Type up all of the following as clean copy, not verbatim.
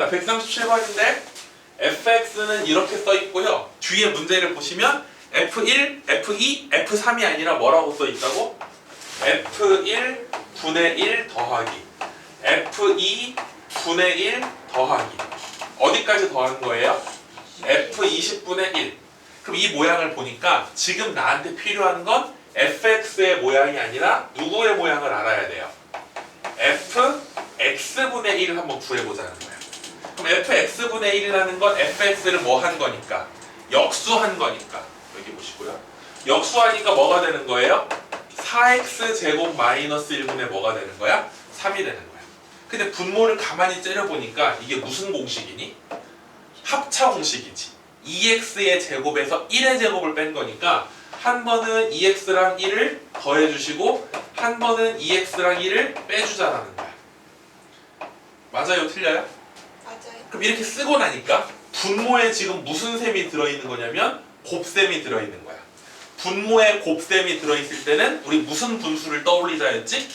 자, 137번인데 fx는 이렇게 써 있고요. 뒤에 문제를 보시면 f1, f2, f3이 아니라 뭐라고 써 있다고? f1 분의 1 더하기 f2 분의 1 더하기 어디까지 더하는 거예요? f20분의 1. 그럼 이 모양을 보니까 지금 나한테 필요한 건 fx의 모양이 아니라 누구의 모양을 알아야 돼요? fx분의 1을 한번 구해보자는 거예요. 그럼 fx분의 1이라는 건 fx를 뭐 한 거니까? 역수한 거니까. 여기 보시고요. 역수하니까 뭐가 되는 거예요? 4x 제곱 마이너스 1분의 뭐가 되는 거야? 3이 되는 거야. 근데 분모를 가만히 째려보니까 이게 무슨 공식이니? 합차 공식이지. 2x의 제곱에서 1의 제곱을 뺀 거니까 한 번은 2x랑 1을 더해주시고 한 번은 2x랑 1을 빼주자라는 거야. 맞아요? 틀려요? 맞아요. 그럼 이렇게 쓰고 나니까 분모에 지금 무슨 셈이 들어있는 거냐면 곱셈이 들어있는 거야. 분모에 곱셈이 들어있을 때는 우리 무슨 분수를 떠올리자 했지?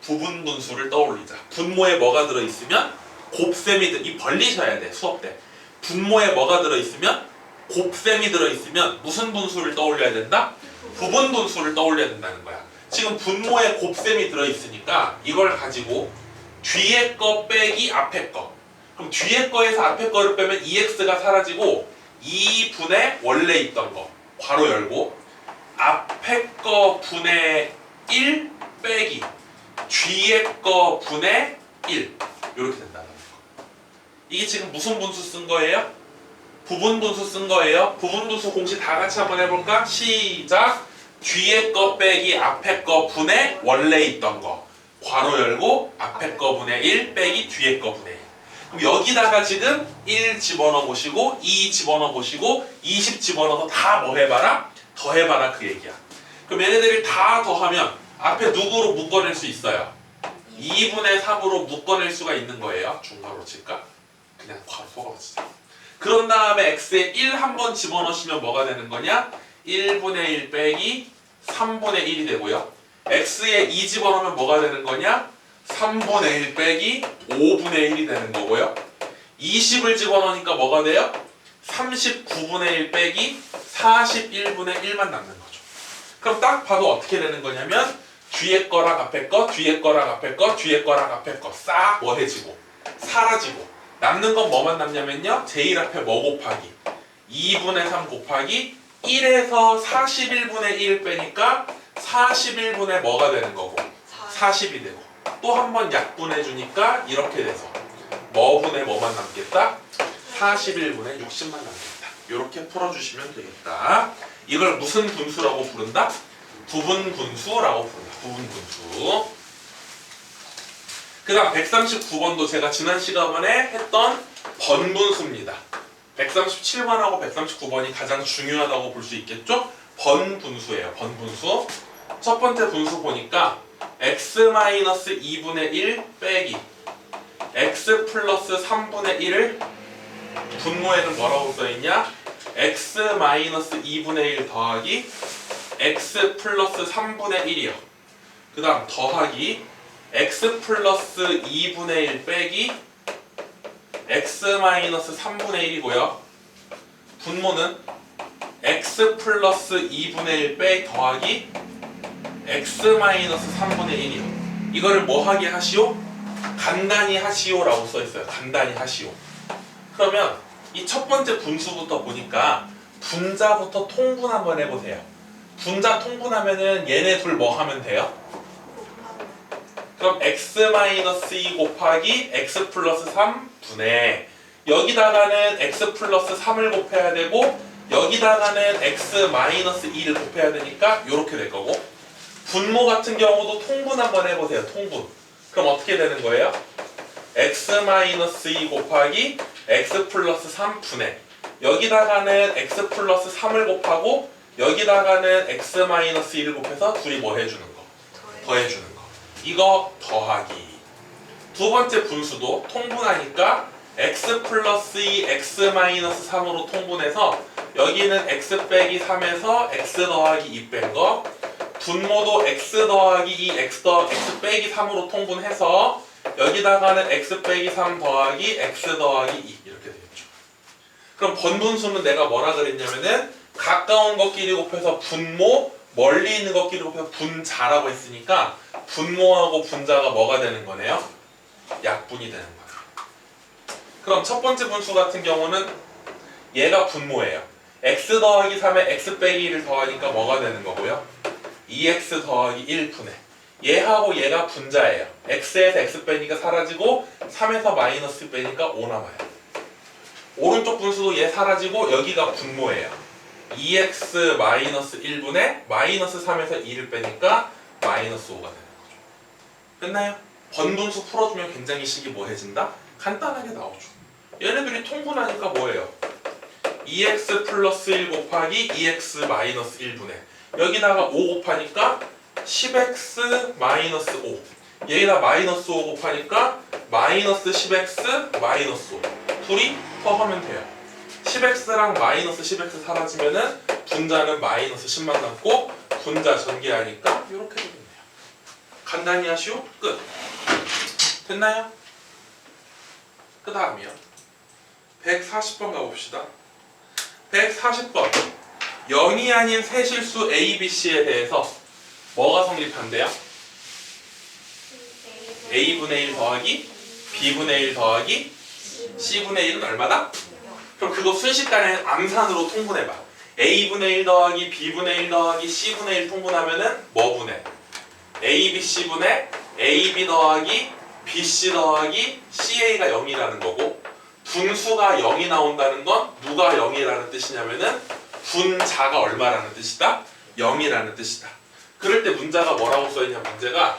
부분 분수를 떠올리자. 분모에 뭐가 들어있으면 곱셈이 이 벌리셔야 돼 수업 때. 분모에 뭐가 들어있으면 곱셈이 들어있으면 무슨 분수를 떠올려야 된다? 부분 분수를 떠올려야 된다는 거야. 지금 분모에 곱셈이 들어있으니까 이걸 가지고 뒤에 거 빼기 앞에 거. 그럼 뒤에 거에서 앞에 거를 빼면 2x가 사라지고 2분의 원래 있던 거 괄호 열고 앞에 거 분의 1 빼기 뒤에 거 분의 1 이렇게 된다는 거. 이게 지금 무슨 분수 쓴 거예요? 부분 분수 쓴 거예요. 부분 분수 공식 다 같이 한번 해볼까? 시작. 뒤에 거 빼기 앞에 거 분의 원래 있던 거 괄호 열고 앞에 거 분의 1 빼기 뒤에 거 분의 1. 그럼 여기다가 지금 1 집어넣어 보시고 2 집어넣어 보시고 20 집어넣어서 다 뭐 해봐라? 더해봐라 그 얘기야. 그럼 얘네들이 다 더하면 앞에 누구로 묶어낼 수 있어요? 2분의 3으로 묶어낼 수가 있는 거예요. 중괄호 칠까? 그냥 속아서 치자. 그런 다음에 x에 1 한번 집어넣으시면 뭐가 되는 거냐? 1분의 1 빼기 3분의 1이 되고요. x에 2 집어넣으면 뭐가 되는 거냐? 3분의 1 빼기 5분의 1이 되는 거고요. 20을 집어넣으니까 뭐가 돼요? 39분의 1 빼기 41분의 1만 남는 거죠. 그럼 딱 봐도 어떻게 되는 거냐면 뒤에 거랑 앞에 거, 뒤에 거랑 앞에 거, 뒤에 거랑 앞에 거 싹 뭐해지고 사라지고 남는 건 뭐만 남냐면요. 제일 앞에 뭐 곱하기 2분의 3 곱하기 1에서 41분의 1 빼니까 41분의 뭐가 되는 거고 40이 되고 또 한 번 약분해 주니까 이렇게 돼서 뭐분의 뭐만 남겠다? 41분의 60만 남겠다. 이렇게 풀어주시면 되겠다. 이걸 무슨 분수라고 부른다? 부분 분수라고 부른다. 부분 분수. 그 다음 139번도 제가 지난 시간에 했던 번분수입니다. 137번하고 139번이 가장 중요하다고 볼 수 있겠죠? 번분수예요. 번분수. 첫 번째 분수 보니까 x-2분의 1 빼기 x 플러스 3분의 1을 분모에는 뭐라고 써있냐? x-2분의 1 더하기 x 플러스 3분의 1이요. 그 다음 더하기 x 플러스 2분의 1 빼기 x-3분의 1이고요. 분모는 x 플러스 2분의 1 빼기 더하기 x-3분의 1이요. 이거를 뭐 하게 하시오? 간단히 하시오라고 써있어요. 간단히 하시오. 그러면 이 첫 번째 분수부터 보니까 분자부터 통분 한번 해보세요. 분자 통분하면은 얘네 둘 뭐 하면 돼요? 그럼 x-2 곱하기 x 플러스 3분의 여기다가는 x 플러스 3을 곱해야 되고 여기다가는 x-2를 곱해야 되니까 이렇게 될 거고 분모 같은 경우도 통분 한번 해보세요. 통분. 그럼 어떻게 되는 거예요? x-2 곱하기 x 플러스 3분의 여기다가는 x 플러스 3을 곱하고 여기다가는 x-1을 곱해서 둘이 뭐 해주는 거? 더해주는 거. 이거 더하기. 두 번째 분수도 통분하니까 x 플러스 2 x-3으로 통분해서 여기는 x 빼기 3에서 x 더하기 2 뺀 거 분모도 x 더하기 2 x 빼기 3으로 통분해서 여기다가는 x 빼기 3 더하기 x 더하기 2 이렇게 되겠죠. 그럼 번분수는 내가 뭐라 그랬냐면은 가까운 것끼리 곱해서 분모, 멀리 있는 것끼리 곱해서 분자라고 했으니까 분모하고 분자가 뭐가 되는 거네요? 약분이 되는 거예요. 그럼 첫 번째 분수 같은 경우는 얘가 분모예요. x 더하기 3에 x 빼기 1을 더하니까 뭐가 되는 거고요? 2x 더하기 1분의 얘하고 얘가 분자예요. x에서 x 빼니까 사라지고 3에서 마이너스 빼니까 5 남아요. 오른쪽 분수도 얘 사라지고 여기가 분모예요. 2x 마이너스 1분의 마이너스 3에서 2를 빼니까 마이너스 5가 되는 거죠. 끝나요? 번분수 풀어주면 굉장히 식이 뭐해진다? 간단하게 나오죠. 얘네들이 통분하니까 뭐예요? 2x 플러스 1 곱하기 2x 마이너스 1분의 여기다가 5 곱하니까 10x 마이너스 5 얘기다 마이너스 5 곱하니까 마이너스 10x 마이너스 5 둘이 더하면 돼요. 10x랑 마이너스 10x 사라지면은 분자는 마이너스 10만 남고 분자 전개하니까 이렇게 되겠네요. 간단히 하시오. 끝. 됐나요? 그 다음이요. 140번 가봅시다. 140번 0이 아닌 세 실수 A, B, C에 대해서 뭐가 성립한대요? A분의 1 더하기 B분의 1 더하기 C분의 1은 얼마다? 그럼 그거 순식간에 암산으로 통분해봐. A분의 1 더하기 B분의 1 더하기 C분의 1 통분하면은 뭐 분해? A, B, C분의 AB 더하기 BC 더하기 CA가 0이라는 거고 분수가 0이 나온다는 건 누가 0이라는 뜻이냐면은 분자가 얼마라는 뜻이다? 0이라는 뜻이다. 그럴 때 문자가 뭐라고 써있냐 문제가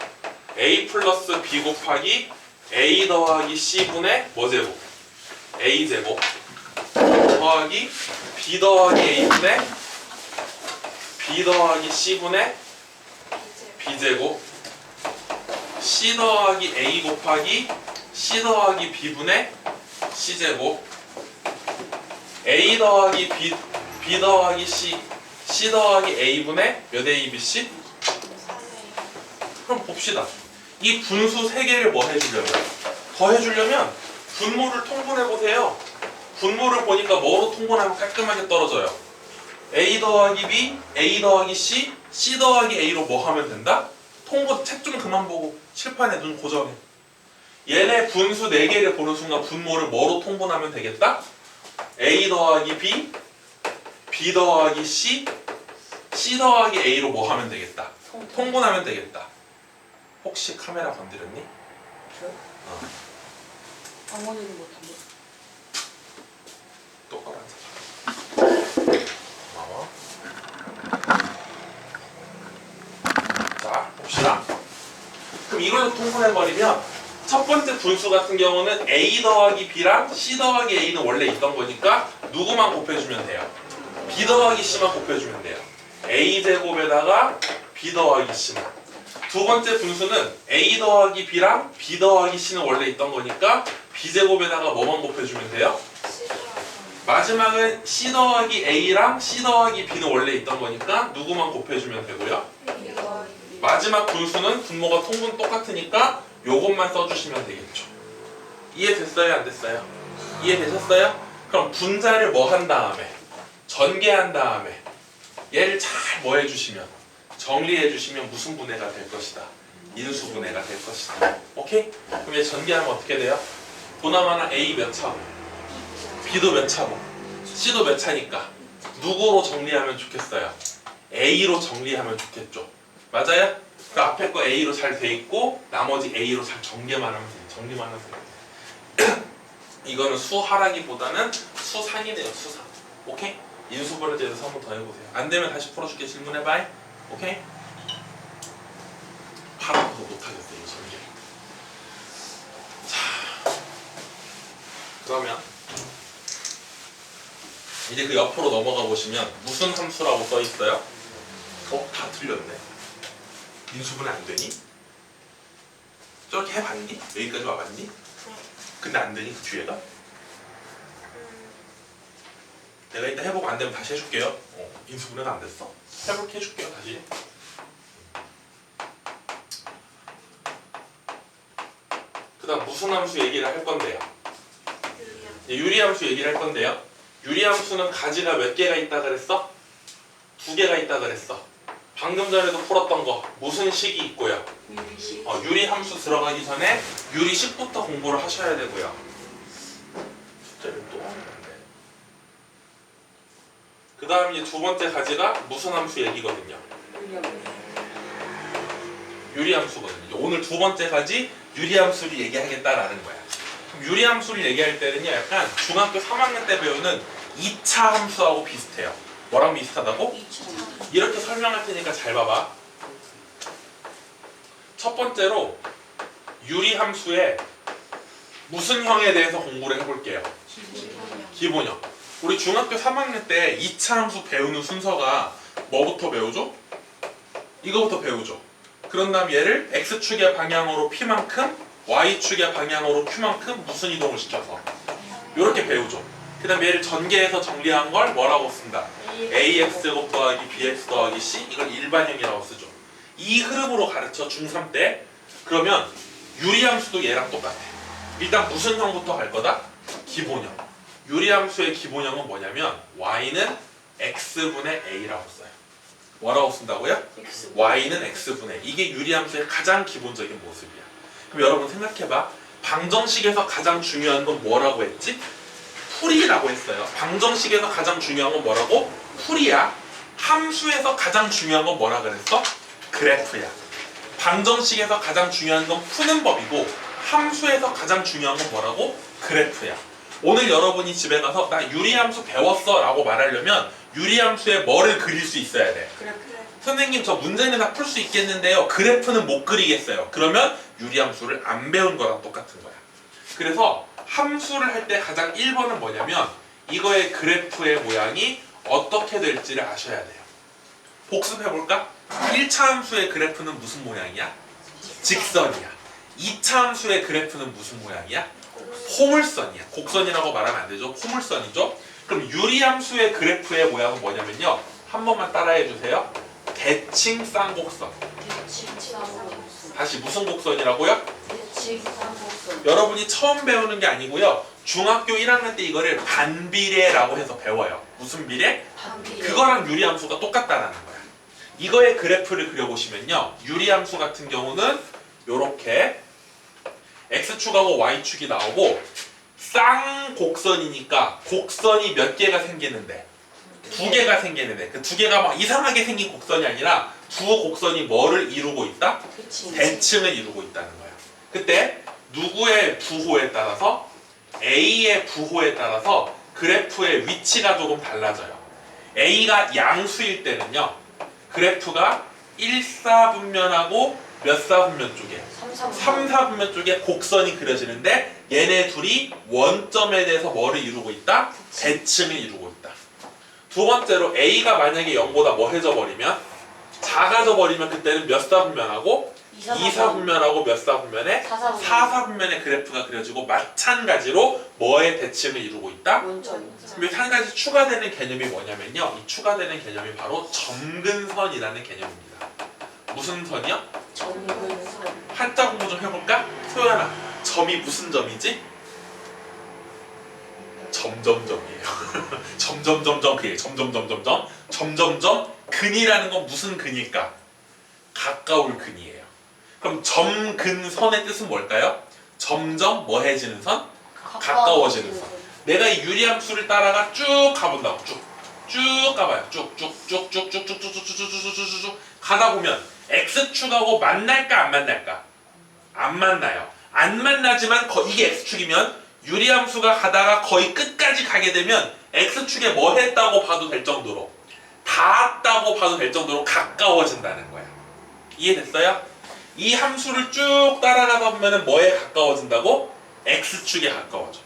A 플러스 B 곱하기 A 더하기 C분의 뭐 제곱? A 제곱 더하기 B 더하기 A분의 B 더하기 C분의 B 제곱 C 더하기 A 곱하기 C 더하기 B분의 C제곱 A 더하기 B 더하기 C 더하기 A분의 몇 ABC? 그럼 봅시다. 이 분수 3개를 뭐 해주려면? 더 해주려면 분모를 통분해보세요. 분모를 보니까 뭐로 통분하면 깔끔하게 떨어져요? A 더하기 B, A 더하기 C, C 더하기 A로 뭐 하면 된다? 통분 책 좀 그만 보고 칠판에 눈 고정해. 얘네 분수 4개를 보는 순간 분모를 뭐로 통분하면 되겠다? A 더하기 B, B 더하기 C, C 더하기 A로 뭐 하면 되겠다? 통분하면 되겠다. 혹시 카메라 건드렸니? 아무리도 못한다. 똑바로 앉아. 고마워. 자, 봅시다. 그럼 이걸로 통분해버리면 첫 번째 분수 같은 경우는 A 더하기 B랑 C 더하기 A는 원래 있던 거니까 누구만 곱해주면 돼요? B 더하기 C만 곱해주면 돼요. A 제곱에다가 B 더하기 C만. 두 번째 분수는 A 더하기 B랑 B 더하기 C는 원래 있던 거니까 B 제곱에다가 뭐만 곱해주면 돼요? 마지막은 C 더하기 A랑 C 더하기 B는 원래 있던 거니까 누구만 곱해주면 되고요. 마지막 분수는 분모가 통분 똑같으니까 요것만 써주시면 되겠죠. 이해됐어요? 안 됐어요? 이해되셨어요? 그럼 분자를 뭐 한 다음에 전개한 다음에 얘를 잘 뭐 해주시면 정리해 주시면 무슨 분해가 될 것이다? 인수 분해가 될 것이다. 오케이? 그럼 얘 전개하면 어떻게 돼요? 보나마나 A 몇 차고 B도 몇 차고 C도 몇 차니까 누구로 정리하면 좋겠어요? A로 정리하면 좋겠죠. 맞아요? 그 앞에 거 A로 잘 돼 있고 나머지 A로 잘 정리만 하면 돼요. 정리만 하면 돼요. 이거는 수하라기보다는 수상이네요. 수상. 오케이? 인수분해에 대해서 한번 더 해보세요. 안 되면 다시 풀어줄게. 질문해봐. 오케이? 바로 더 못하겠어 이 전개. 자, 그러면 이제 그 옆으로 넘어가 보시면 무슨 함수라고 써 있어요? 다 틀렸네. 인수분해 안 되니? 저렇게 해봤니? 여기까지 와봤니? 근데 안 되니 그 뒤에가? 내가 이따 해보고 안 되면 다시 해줄게요. 인수분해가 안 됐어. 해볼게 해줄게요 다시. 그 다음 무슨 함수 얘기를 할 건데요? 유리함수 얘기를 할 건데요. 유리함수는 가지가 몇 개가 있다 그랬어? 2개가 있다 그랬어. 방금 전에도 풀었던 거 무슨 식이 있고요. 유리식. 유리함수 들어가기 전에 유리식부터 공부를 하셔야 되고요. 숫자를 또 하는데. 그 다음 이제 두 번째 가지가 무슨 함수 얘기거든요. 유리함수거든요. 오늘 두 번째 가지 유리함수를 얘기하겠다라는 거야. 그럼 유리함수를 얘기할 때는요, 약간 중학교 3학년 때 배우는 2차 함수하고 비슷해요. 뭐랑 비슷하다고? 2차. 이렇게 설명할 테니까 잘 봐봐. 첫 번째로 유리함수의 무슨 형에 대해서 공부를 해볼게요. 기본형. 우리 중학교 3학년 때 2차 함수 배우는 순서가 뭐부터 배우죠? 이거부터 배우죠. 그런 다음 얘를 x축의 방향으로 p만큼 y축의 방향으로 q만큼 무슨 이동을 시켜서 이렇게 배우죠. 그 다음 얘를 전개해서 정리한 걸 뭐라고 쓴다? ax 더하기 bx 더하기 c, 이걸 일반형이라고 쓰죠. 이 흐름으로 가르쳐 중3 때. 그러면 유리함수도 얘랑 똑같아. 일단 무슨 형부터 갈 거다? 기본형. 유리함수의 기본형은 뭐냐면 y는 x분의 a라고 써요. 뭐라고 쓴다고요? y는 x분의. 이게 유리함수의 가장 기본적인 모습이야. 그럼 여러분 생각해봐. 방정식에서 가장 중요한 건 뭐라고 했지? 풀이라고 했어요. 방정식에서 가장 중요한 건 뭐라고? 풀이야. 함수에서 가장 중요한 건 뭐라 그랬어? 그래프야. 방정식에서 가장 중요한 건 푸는 법이고, 함수에서 가장 중요한 건 뭐라고? 그래프야. 오늘 여러분이 집에 가서 나 유리함수 배웠어 라고 말하려면 유리함수에 뭐를 그릴 수 있어야 돼? 그래프. 선생님 저 문제는 다 풀 수 있겠는데요, 그래프는 못 그리겠어요. 그러면 유리함수를 안 배운 거랑 똑같은 거야. 그래서 함수를 할 때 가장 1번은 뭐냐면 이거의 그래프의 모양이 어떻게 될지를 아셔야 돼요. 복습해볼까? 1차 함수의 그래프는 무슨 모양이야? 직선이야. 2차 함수의 그래프는 무슨 모양이야? 포물선이야. 곡선이라고 말하면 안 되죠. 포물선이죠. 그럼 유리함수의 그래프의 모양은 뭐냐면요, 한 번만 따라해 주세요. 대칭 쌍곡선. 다시 무슨 곡선이라고요? 여러분이 처음 배우는 게 아니고요, 중학교 1학년 때 이거를 반비례라고 해서 배워요. 무슨 비례? 반비례. 그거랑 유리함수가 똑같다라는 거야. 이거의 그래프를 그려보시면요, 유리함수 같은 경우는 요렇게 x축하고 y축이 나오고 쌍곡선이니까 곡선이 몇 개가 생기는데? 2개가 생기는데, 그 2개가 막 이상하게 생긴 곡선이 아니라 두 곡선이 뭐를 이루고 있다? 대칭을 이루고 있다는 거야. 그때 누구의 부호에 따라서, A의 부호에 따라서 그래프의 위치가 조금 달라져요. A가 양수일 때는요, 그래프가 1사분면하고 몇 사분면 쪽에? 3사분면 쪽에 곡선이 그려지는데, 얘네 둘이 원점에 대해서 뭐를 이루고 있다? 대칭을 이루고 있다. 두 번째로 A가 만약에 0보다 뭐해져 버리면? 작아져 버리면 그때는 몇 사분면하고? 2사분면하고 몇 사분면에? 4사분면의 그래프가 그려지고, 마찬가지로 뭐의 대칭을 이루고 있다? 그리고 한 가지 추가되는 개념이 뭐냐면요, 이 추가되는 개념이 바로 점근선이라는 개념입니다. 무슨 선이요? 점근선. 한자 공부 좀 해볼까? 소연아, 점이 무슨 점이지? 점점점이에요. 점점점점, 그게 점점점점점. 점점점. 근이라는 건 무슨 근일까? 가까울 근이에요. 그럼 점근선의 뜻은 뭘까요? 점점 뭐해지는 선? 가까워지는 선. 내가 이 유리함수를 따라가 쭉 가본다고. 쭉 가봐요. 쭉쭉쭉쭉쭉쭉쭉쭉쭉쭉쭉 가다 보면 x축하고 만날까 안 만날까? 안 만나요. 안 만나지만 이게 x축이면 유리함수가 가다가 거의 끝까지 가게 되면 x축에 뭐 했다고 봐도 될 정도로, 닿았다고 봐도 될 정도로 가까워진다는 거야. 이해됐어요? 이 함수를 쭉 따라가다 보면 뭐에 가까워진다고? x축에 가까워져.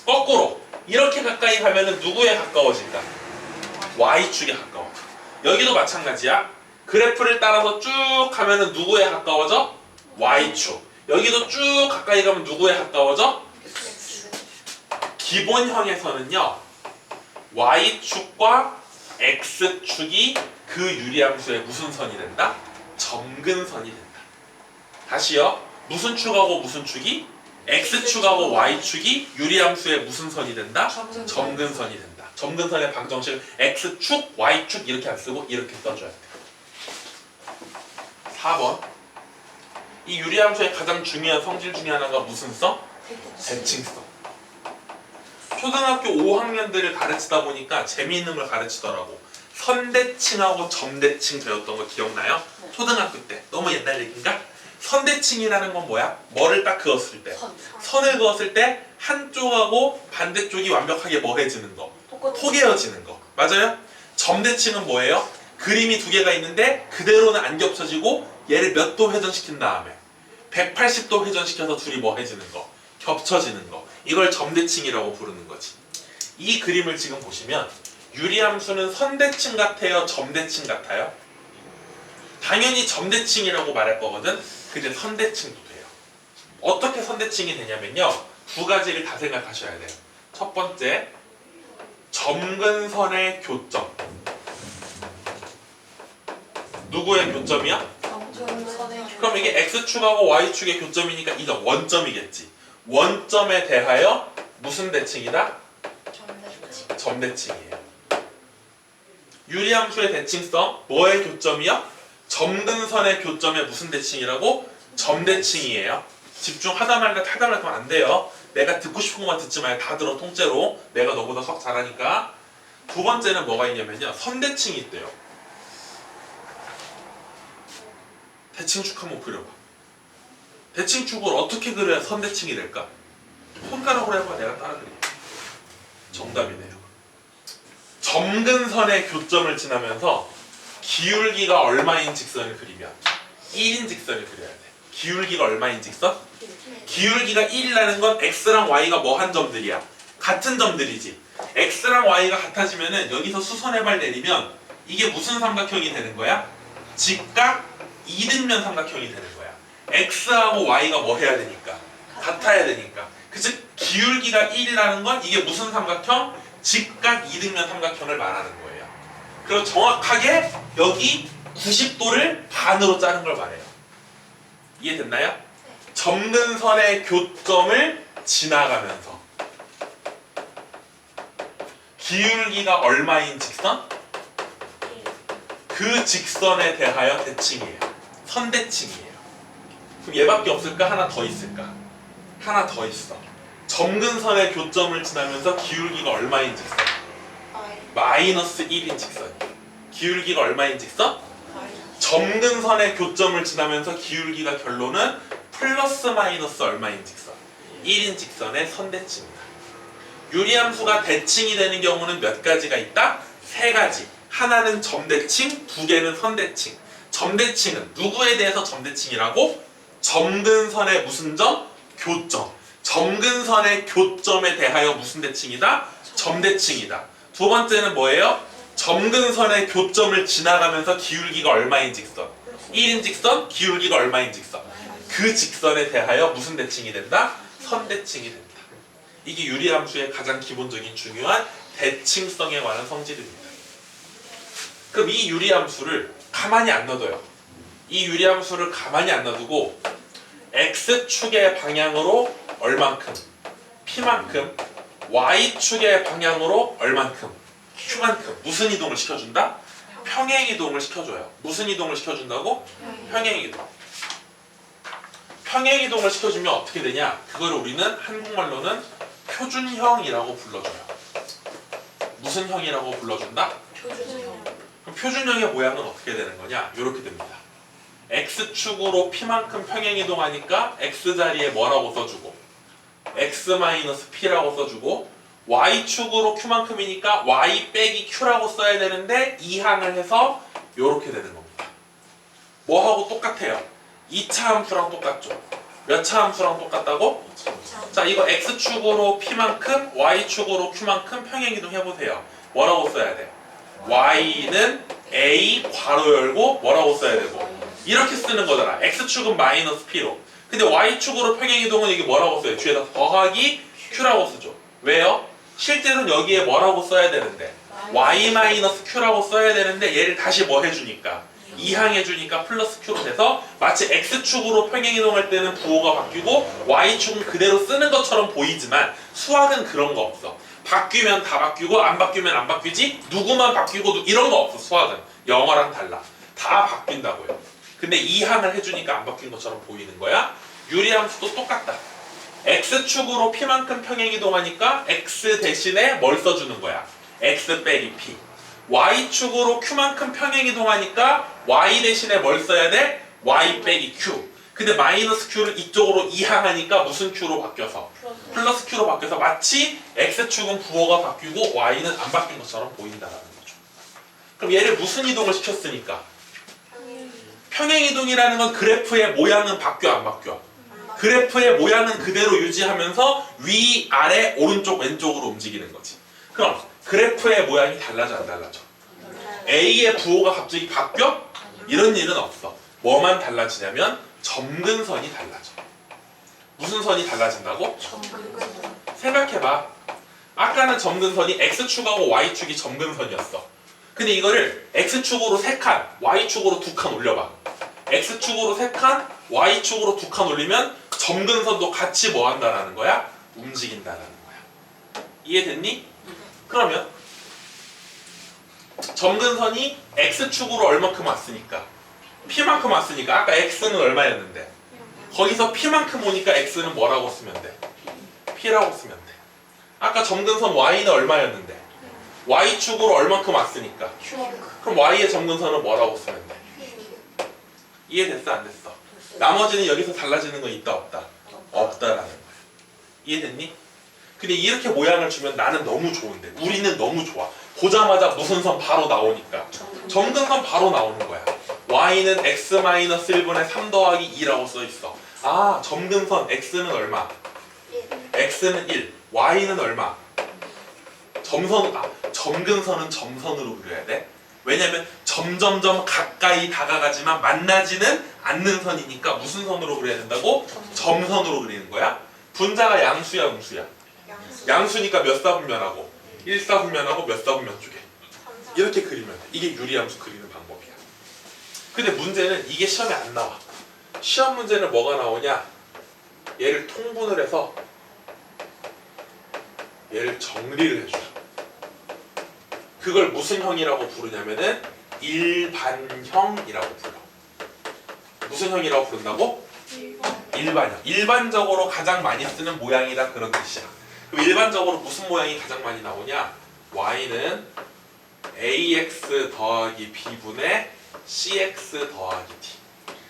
거꾸로 이렇게 가까이 가면 누구에 가까워질까? y축에 가까워져. 여기도 마찬가지야. 그래프를 따라서 쭉 가면 누구에 가까워져? y축. 여기도 쭉 가까이 가면 누구에 가까워져? 기본형에서는요, y축과 x축이 그 유리함수의 무슨 선이 된다? 점근선이 된다. 다시요. 무슨 축하고 무슨 축이? x축하고 y축이 유리함수의 무슨 선이 된다? 점근선. 점근선이 된다. 점근선의 방정식을 x축, y축 이렇게 안 쓰고 이렇게 써줘야 돼. 4번. 이 유리함수의 가장 중요한 성질 중에 하나가 무슨 성? 대칭성. 초등학교 5학년들을 가르치다 보니까 재미있는 걸 가르치더라고. 선대칭하고 점대칭 배웠던 거 기억나요? 네. 초등학교 때. 너무 옛날 얘기인가? 선대칭이라는 건 뭐야? 뭐를 딱 그었을 때. 선을 그었을 때 한쪽하고 반대쪽이 완벽하게 뭐해지는 거? 포개어지는 거. 맞아요? 점대칭은 뭐예요? 그림이 두 개가 있는데 그대로는 안 겹쳐지고 얘를 몇 도 회전시킨 다음에 180도 회전시켜서 둘이 뭐해지는 거? 겹쳐지는 거. 이걸 점대칭이라고 부르는 거지. 이 그림을 지금 보시면 유리함수는 선대칭 같아요? 점대칭 같아요? 당연히 점대칭이라고 말할 거거든. 근데 선대칭도 돼요. 어떻게 선대칭이 되냐면요. 두 가지를 다 생각하셔야 돼요. 첫 번째, 점근선의 교점. 누구의 교점이야? 그럼 이게 x축하고 y축의 교점이니까 이 점, 원점이겠지. 원점에 대하여 무슨 대칭이다? 점대칭이에요. 유리함수의 대칭성, 뭐의 교점이야? 점근선의 교점에 무슨 대칭이라고? 점대칭이에요. 집중하다 말고 하다 말고 안 돼요. 내가 듣고 싶은 것만 듣지 말고 다 들어 통째로. 내가 너보다 수학 잘하니까. 두 번째는 뭐가 있냐면요. 선대칭이 있대요. 대칭축 한번 그려봐. 대칭축을 어떻게 그려야 선대칭이 될까? 손가락으로 해봐. 내가 따라 그릴게. 정답이네요. 점근선의 교점을 지나면서 기울기가 얼마인 직선을 그리면 1인 직선을 그려야 돼. 기울기가 얼마인 직선? 기울기가 1이라는 건 x랑 y가 뭐한 점들이야? 같은 점들이지. x랑 y가 같아지면은 여기서 수선의 발 내리면 이게 무슨 삼각형이 되는 거야? 직각 이등면 삼각형이 되는 거야. x하고 y가 뭐 해야 되니까? 같아야 되니까. 즉 기울기가 1이라는 건 이게 무슨 삼각형? 직각 이등면 삼각형을 말하는 거예요. 그리고 정확하게 여기 90도를 반으로 짜는 걸 말해요. 이해됐나요? 점근선의 교점을 지나가면서 기울기가 얼마인 직선? 그 직선에 대하여 대칭이에요. 선대칭이에요. 그럼 얘밖에 없을까? 하나 더 있을까? 하나 더 있어. 점근선의 교점을 지나면서 기울기가 얼마인 직선? 마이너스 1인 직선이에요. 기울기가 얼마인 직선? 점근선의 교점을 지나면서 기울기가 결론은 플러스 마이너스 얼마인 직선? 1인 직선의 선대칭이다. 유리함수가 대칭이 되는 경우는 몇 가지가 있다? 세 가지. 하나는 점대칭, 두 개는 선대칭. 점대칭은 누구에 대해서 점대칭이라고? 점근선의 무슨 점? 교점. 점근선의 교점에 대하여 무슨 대칭이다? 점대칭이다. 두 번째는 뭐예요? 점근선의 교점을 지나가면서 기울기가 얼마인 직선? 1인 직선, 기울기가 얼마인 직선? 그 직선에 대하여 무슨 대칭이 된다? 선대칭이 된다. 이게 유리함수의 가장 기본적인 중요한 대칭성에 관한 성질입니다. 그럼 이 유리함수를 가만히 안 놔둬요. 이 유리함수를 가만히 안 놔두고 x축의 방향으로 얼만큼, p만큼, y축의 방향으로 얼만큼, q만큼 무슨 이동을 시켜준다? 평행 이동을 시켜줘요. 무슨 이동을 시켜준다고? 평행 이동. 평행 이동을 시켜주면 어떻게 되냐? 그걸 우리는 한국말로는 표준형이라고 불러줘요. 무슨 형이라고 불러준다? 그럼 표준형의 모양은 어떻게 되는 거냐? 이렇게 됩니다. x축으로 p만큼 평행 이동하니까 x 자리에 뭐라고 써주고 x-p라고 써주고 y축으로 q만큼이니까 y 빼기 q라고 써야 되는데 이 항을 해서 이렇게 되는 겁니다. 뭐하고 똑같아요? 2차 함수랑 똑같죠? 몇 차 함수랑 똑같다고? 자, 이거 x축으로 p만큼 y축으로 q만큼 평행 이동해보세요. 뭐라고 써야 돼? y는 a 괄호 열고 뭐라고 써야 되고 이렇게 쓰는 거잖아. x축은 마이너스 p로. 근데 y축으로 평행 이동은 이게 뭐라고 써요? 뒤에다 더하기 q라고 쓰죠. 왜요? 실제로는 여기에 뭐라고 써야 되는데 y-q라고 써야 되는데 얘를 다시 뭐 해주니까 이항해주니까 플러스 Q로 돼서 마치 X축으로 평행이동할 때는 부호가 바뀌고 Y축은 그대로 쓰는 것처럼 보이지만 수학은 그런 거 없어. 바뀌면 다 바뀌고 안 바뀌면 안 바뀌지 누구만 바뀌고 이런 거 없어. 수학은 영어랑 달라. 다 바뀐다고요. 근데 이항을 해주니까 안 바뀐 것처럼 보이는 거야. 유리함수도 똑같다. X축으로 P만큼 평행이동하니까 X 대신에 뭘 써주는 거야? X 빼기 P. Y축으로 Q만큼 평행이동하니까 Y 대신에 뭘 써야 돼? Y 빼기 Q. 근데 마이너스 Q를 이쪽으로 이항하니까 무슨 Q로 바뀌어서? 플러스 Q로 바뀌어서 마치 X축은 부호가 바뀌고 Y는 안 바뀐 것처럼 보인다는 거죠. 그럼 얘를 무슨 이동을 시켰으니까? 평행이동이라는 건 그래프의 모양은 바뀌어 안 바뀌어? 그래프의 모양은 그대로 유지하면서 위, 아래, 오른쪽, 왼쪽으로 움직이는 거지. 그럼 그래프의 모양이 달라져 안 달라져? A의 부호가 갑자기 바뀌어? 이런 일은 없어. 뭐만 달라지냐면 점근선이 달라져. 무슨 선이 달라진다고? 생각해봐. 아까는 점근선이 X축하고 Y축이 점근선이었어. 근데 이거를 X축으로 3칸, Y축으로 2칸 올려봐. X축으로 3칸, Y축으로 2칸 올리면 점근선도 같이 뭐 한다라는 거야? 움직인다라는 거야. 이해됐니? 그러면 점근선이 X축으로 얼마큼 왔으니까 P만큼 왔으니까 아까 X는 얼마였는데 거기서 P만큼 오니까 X는 뭐라고 쓰면 돼? P라고 쓰면 돼. 아까 점근선 Y는 얼마였는데 Y축으로 얼마큼 왔으니까 그럼 Y의 점근선은 뭐라고 쓰면 돼? 이해됐어 안 됐어? 나머지는 여기서 달라지는 건 있다 없다? 없다라는 거야. 이해됐니? 근데 이렇게 모양을 주면 나는 너무 좋은데 우리는 너무 좋아. 보자마자 무슨 선 바로 나오니까 점근선 바로 나오는 거야. Y는 X-1분의 3 더하기 2라고 써있어. 아 점근선 X는 얼마? X는 1 Y는 얼마? 점근선은 점선으로 그려야 돼. 왜냐면 점점점 가까이 다가가지만 만나지는 않는 선이니까 무슨 선으로 그려야 된다고? 점선으로 그리는 거야. 분자가 양수야 음수야? 양수니까 몇 사분면하고 1사분면하고 몇 사분면 쪽에 이렇게 그리면 돼. 이게 유리함수 그리는 방법이야. 근데 문제는 이게 시험에 안 나와. 시험 문제는 뭐가 나오냐? 얘를 통분을 해서 얘를 정리를 해줘. 그걸 무슨 형이라고 부르냐면은 일반형이라고 불러. 무슨 형이라고 부른다고? 일반형. 일반적으로 가장 많이 쓰는 모양이다 그런 뜻이야. 그럼 일반적으로 무슨 모양이 가장 많이 나오냐? Y는 AX 더하기 B분의 CX 더하기 D.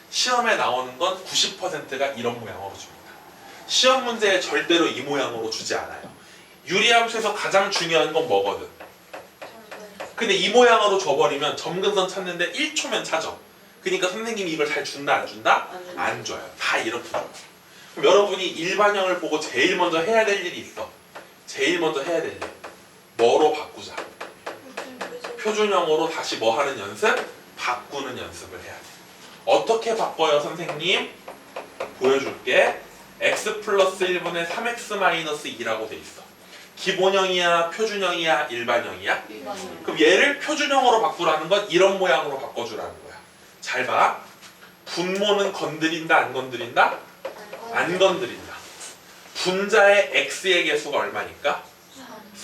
시험에 나오는 건 90%가 이런 모양으로 줍니다. 시험 문제에 절대로 이 모양으로 주지 않아요. 유리함수에서 가장 중요한 건 뭐거든? 근데 이 모양으로 줘버리면 점근선 찾는데 1초면 찾아. 그러니까 선생님이 이걸 잘 준다 안 준다? 안 줘요. 다 이렇게 줘요. 그럼 여러분이 일반형을 보고 제일 먼저 해야 될 일이 있어. 제일 먼저 해야 될 일. 뭐로 바꾸자? 표준형으로 다시 뭐 하는 연습? 바꾸는 연습을 해야 돼. 어떻게 바꿔요 선생님? 보여줄게. x 플러스 1분의 3x 마이너스 2라고 돼 있어. 기본형이야? 표준형이야? 일반형이야? 그럼 얘를 표준형으로 바꾸라는 건 이런 모양으로 바꿔주라는 거야. 잘 봐. 분모는 건드린다 안 건드린다? 안 건드린다. 분자의 x의 개수가 얼마니까?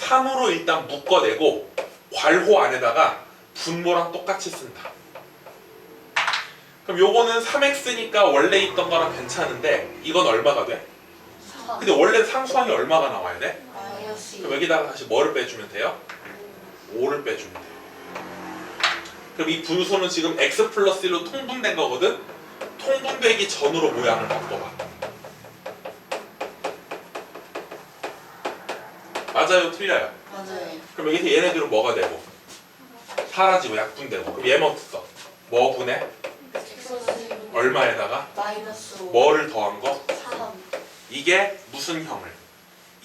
3으로 일단 묶어내고 괄호 안에다가 분모랑 똑같이 쓴다. 그럼 요거는 3x니까 원래 있던 거랑 괜찮은데 이건 얼마가 돼? 근데 원래 상수항이 얼마가 나와야 돼? 그럼 여기다가 다시 뭐를 빼주면 돼요? 5를 빼주면 돼요. 그럼 이 분수는 지금 x 플러스 1로 통분된 거거든? 통분되기 전으로 모양을 바꿔봐. 맞아요? 틀려요? 맞아요. 그럼 여기서 얘네들은 뭐가 되고? 사라지고 약분되고. 그럼 얘만 없어. 뭐 분해? 얼마에다가? 마이너스 5. 뭐를 더한 거? 3. 이게 무슨 형을?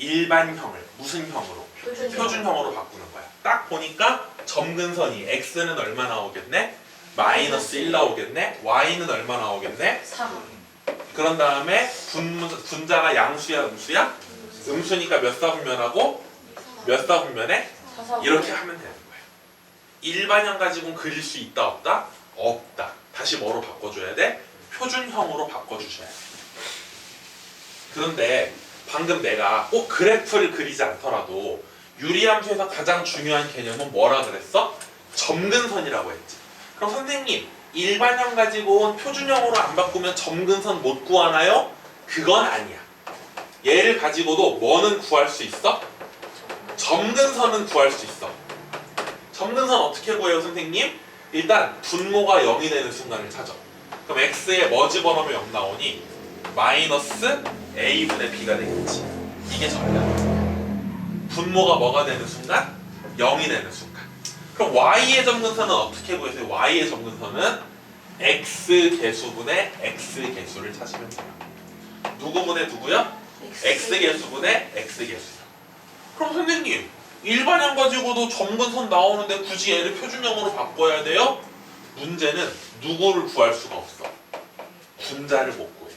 일반형을 무슨 형으로? 표준형으로 바꾸는 거야. 딱 보니까 점근선이 x는 얼마 나오겠네? 마이너스 1 나오겠네? y는 얼마 나오겠네? 3. 그런 다음에 분자가 양수야 음수야? 음수니까 몇 사분면하고 몇 사분면에? 4. 이렇게 하면 되는 거야. 일반형 가지고는 그릴 수 있다 없다? 없다. 다시 뭐로 바꿔줘야 돼? 표준형으로 바꿔주셔야 돼. 그런데 방금 내가 꼭 그래프를 그리지 않더라도 유리함수에서 가장 중요한 개념은 뭐라 그랬어? 점근선이라고 했지. 그럼 선생님 일반형 가지고 온 표준형으로 안 바꾸면 점근선 못 구하나요? 그건 아니야. 얘를 가지고도 뭐는 구할 수 있어? 점근선은 구할 수 있어. 점근선 어떻게 구해요 선생님? 일단 분모가 0이 되는 순간을 찾아. 그럼 x에 뭐 집어넣으면 0 나오니? 마이너스 a분의 b가 되겠지. 이게 전략이야. 분모가 뭐가 되는 순간? 0이 되는 순간. 그럼 y의 점근선은 어떻게 구해서요? y의 점근선은 x 개수분의 x 개수를 찾으면 돼요. 누구분의 누구야? x 개수분의 x 개수요. 그럼 선생님 일반형 가지고도 점근선 나오는데 굳이 얘를 표준형으로 바꿔야 돼요? 문제는 누구를 구할 수가 없어. 분자를 못 구해.